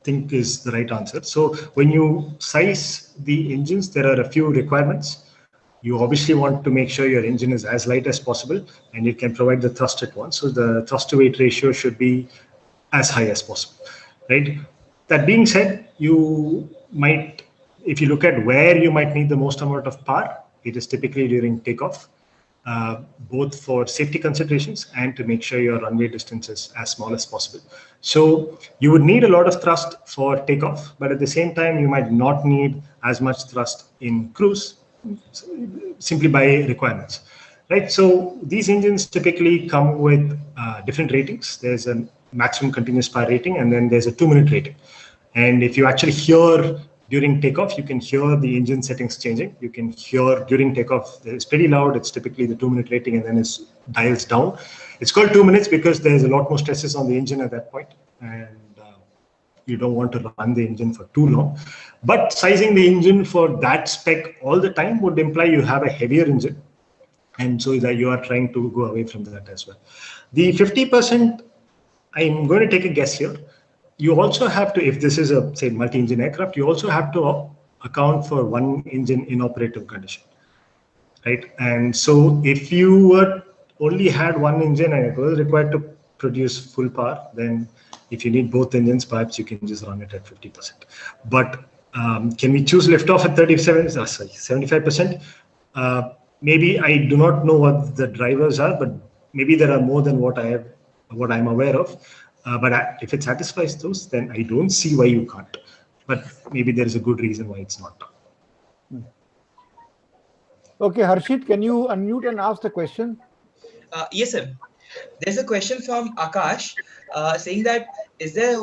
think is the right answer. So when you size the engines, there are a few requirements. You obviously want to make sure your engine is as light as possible and it can provide the thrust it wants. So the thrust to weight ratio should be as high as possible, right? That being said, you might, if you look at where you might need the most amount of power, it is typically during takeoff. both for safety considerations and to make sure your runway distance is as small as possible. So you would need a lot of thrust for takeoff, but at the same time, you might not need as much thrust in cruise simply by requirements, right? So these engines typically come with different ratings. There's a maximum continuous power rating, and then there's a 2-minute rating. And if you actually hear during takeoff, you can hear the engine settings changing. You can hear during takeoff, it's pretty loud. It's typically the 2-minute rating, and then it dials down. It's called 2 minutes because there's a lot more stresses on the engine at that point, and you don't want to run the engine for too long. But sizing the engine for that spec all the time would imply you have a heavier engine, and so that you are trying to go away from that as well. The 50%, I'm going to take a guess here. You also have to, if this is a, say, multi-engine aircraft, you also have to account for one engine in operative condition, right? And so if you only had one engine and it was required to produce full power, then if you need both engines, perhaps you can just run it at 50%. But can we choose liftoff at 75%? Maybe I do not know what the drivers are, but maybe there are more than what I'm aware of. But if it satisfies those, then I don't see why you can't. But maybe there is a good reason why it's not done. Okay, Harshit, can you unmute and ask the question? Yes, sir. There's a question from Akash saying that is there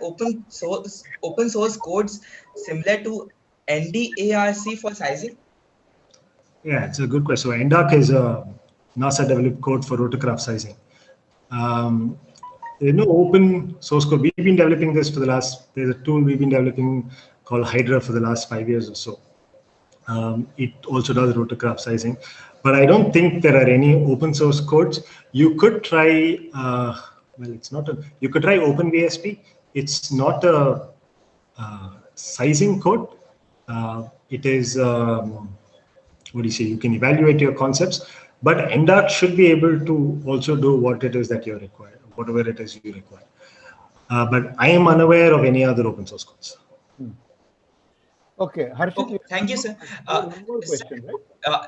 open source codes similar to NDARC for sizing? Yeah, it's a good question. So NDARC is a NASA developed code for rotorcraft sizing. There's no open source code. We've been developing this for there's a tool we've been developing called Hydra for the last 5 years or so. It also does rotorcraft sizing, but I don't think there are any open source codes. You could try, you could try OpenVSP. It's not a sizing code. It is, what do you say? You can evaluate your concepts, but NDARC should be able to also do what it is that you require, whatever it is you require. But I am unaware of any other open source codes. Okay, Harshit. Okay, thank you, sir. Question, right?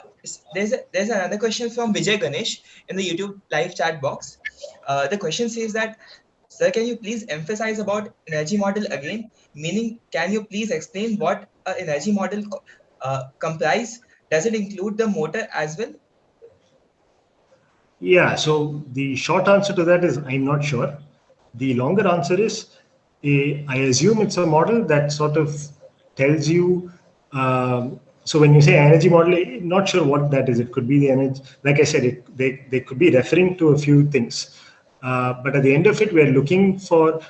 There's another question from Vijay Ganesh in the YouTube live chat box. The question says that, sir, can you please emphasize about energy model again? Meaning, can you please explain what an energy model comprise? Does it include the motor as well? Yeah, so the short answer to that is I'm not sure. The longer answer is I assume it's a model that sort of tells you, so when you say energy model, I'm not sure what that is. It could be the energy, like I said, they could be referring to a few things. But at the end of it, we're looking to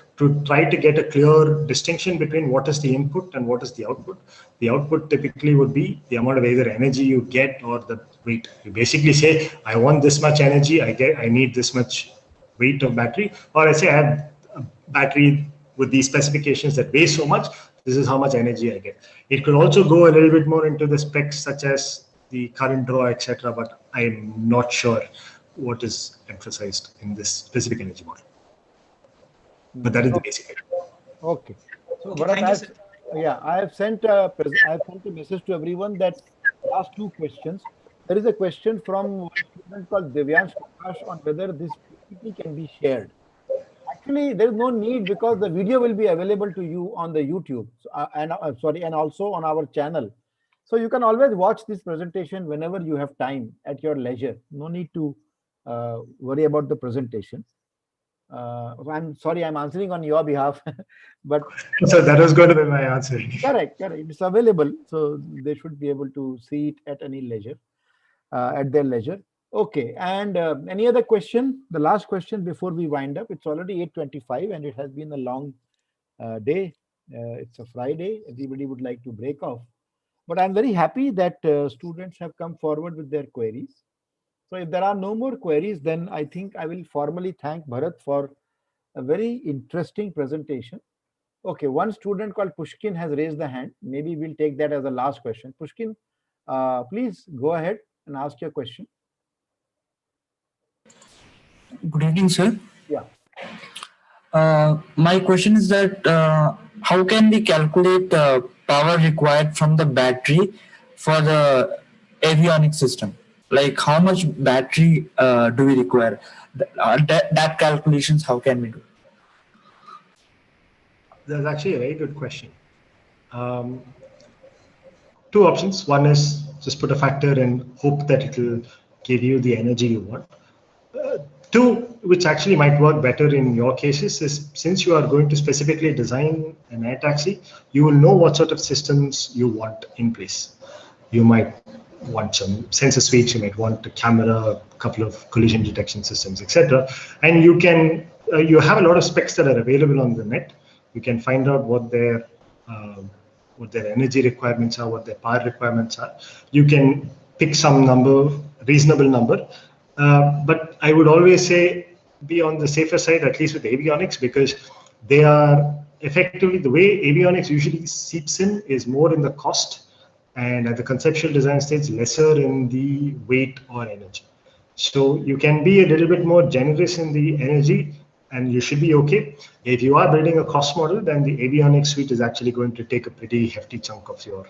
try to get a clear distinction between what is the input and what is the output. The output typically would be the amount of either energy you get or the weight. You basically say, I want this much energy, I need this much weight of battery, or I say I have a battery with these specifications that weigh so much, this is how much energy I get. It could also go a little bit more into the specs such as the current draw, etc., but I'm not sure what is emphasized in this specific energy model. But that is the basic idea. Okay. So, Okay, Bharat, I have sent a message to everyone that last two questions. There is a question from a student called Divyansh Prakash on whether this PPT can be shared. Actually, there is no need because the video will be available to you on the YouTube and also on our channel. So you can always watch this presentation whenever you have time at your leisure. No need to worry about the presentation. I'm sorry, I'm answering on your behalf, but so that was going to be my answer. Correct. It's available, so they should be able to see it at any leisure, at their leisure. Okay, and any other question? The last question before we wind up. It's already 8:25 and it has been a long day. It's a Friday. Everybody would like to break off. But I'm very happy that students have come forward with their queries. So if there are no more queries, then I think I will formally thank Bharat for a very interesting presentation. Okay, one student called Pushkin has raised the hand. Maybe we'll take that as the last question. Pushkin, please go ahead and ask your question. Good evening, sir. Yeah. My question is that how can we calculate power required from the battery for the avionics system? like how much battery do we require? That calculations, how can we do? That's actually a very good question. Two options. One is just put a factor and hope that it will give you the energy you want. Two, which actually might work better in your cases, is since you are going to specifically design an air taxi, you will know what sort of systems you want in place. You might want some sensor suites, you might want a camera, a couple of collision detection systems, etc. And you can, you have a lot of specs that are available on the net. You can find out what their energy requirements are, what their power requirements are. You can pick some number, reasonable number. But I would always say be on the safer side, at least with avionics, because they are effectively, the way avionics usually seeps in is more in the cost, and at the conceptual design stage, lesser in the weight or energy. So you can be a little bit more generous in the energy and you should be okay. If you are building a cost model, then the avionics suite is actually going to take a pretty hefty chunk of your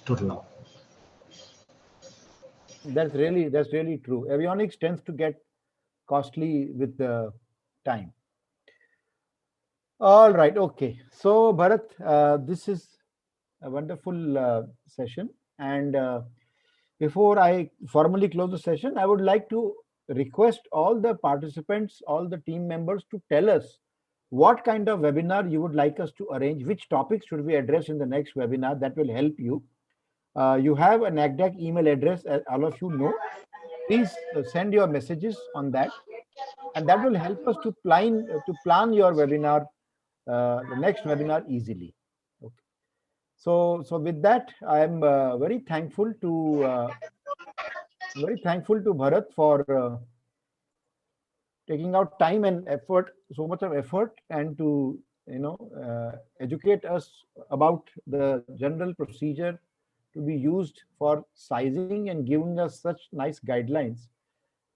total now. That's really true. Avionics tends to get costly with the time. All right, okay. So Bharat, this is a wonderful session. And before I formally close the session, I would like to request all the participants, all the team members to tell us what kind of webinar you would like us to arrange, which topics should we address in the next webinar. That will help you. You have a NACDAC email address, as all of you know. Please send your messages on that, and that will help us to plan your webinar, the next webinar easily. Okay. So with that, I am very thankful to Bharat for taking out time and effort, so much of effort, and to educate us about the general procedure to be used for sizing and giving us such nice guidelines.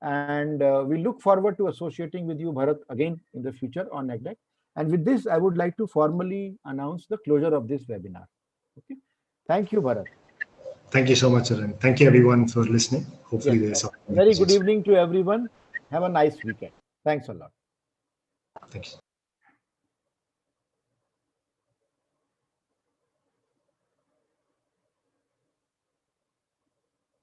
And we look forward to associating with you, Bharat, again in the future on NACDAC. And with this, I would like to formally announce the closure of this webinar. Okay. Thank you, Bharat. Thank you so much, Arun. Thank you, everyone, for listening. Hopefully, yes, there's some very good evening to everyone. Have a nice weekend. Thanks a lot. Thank you.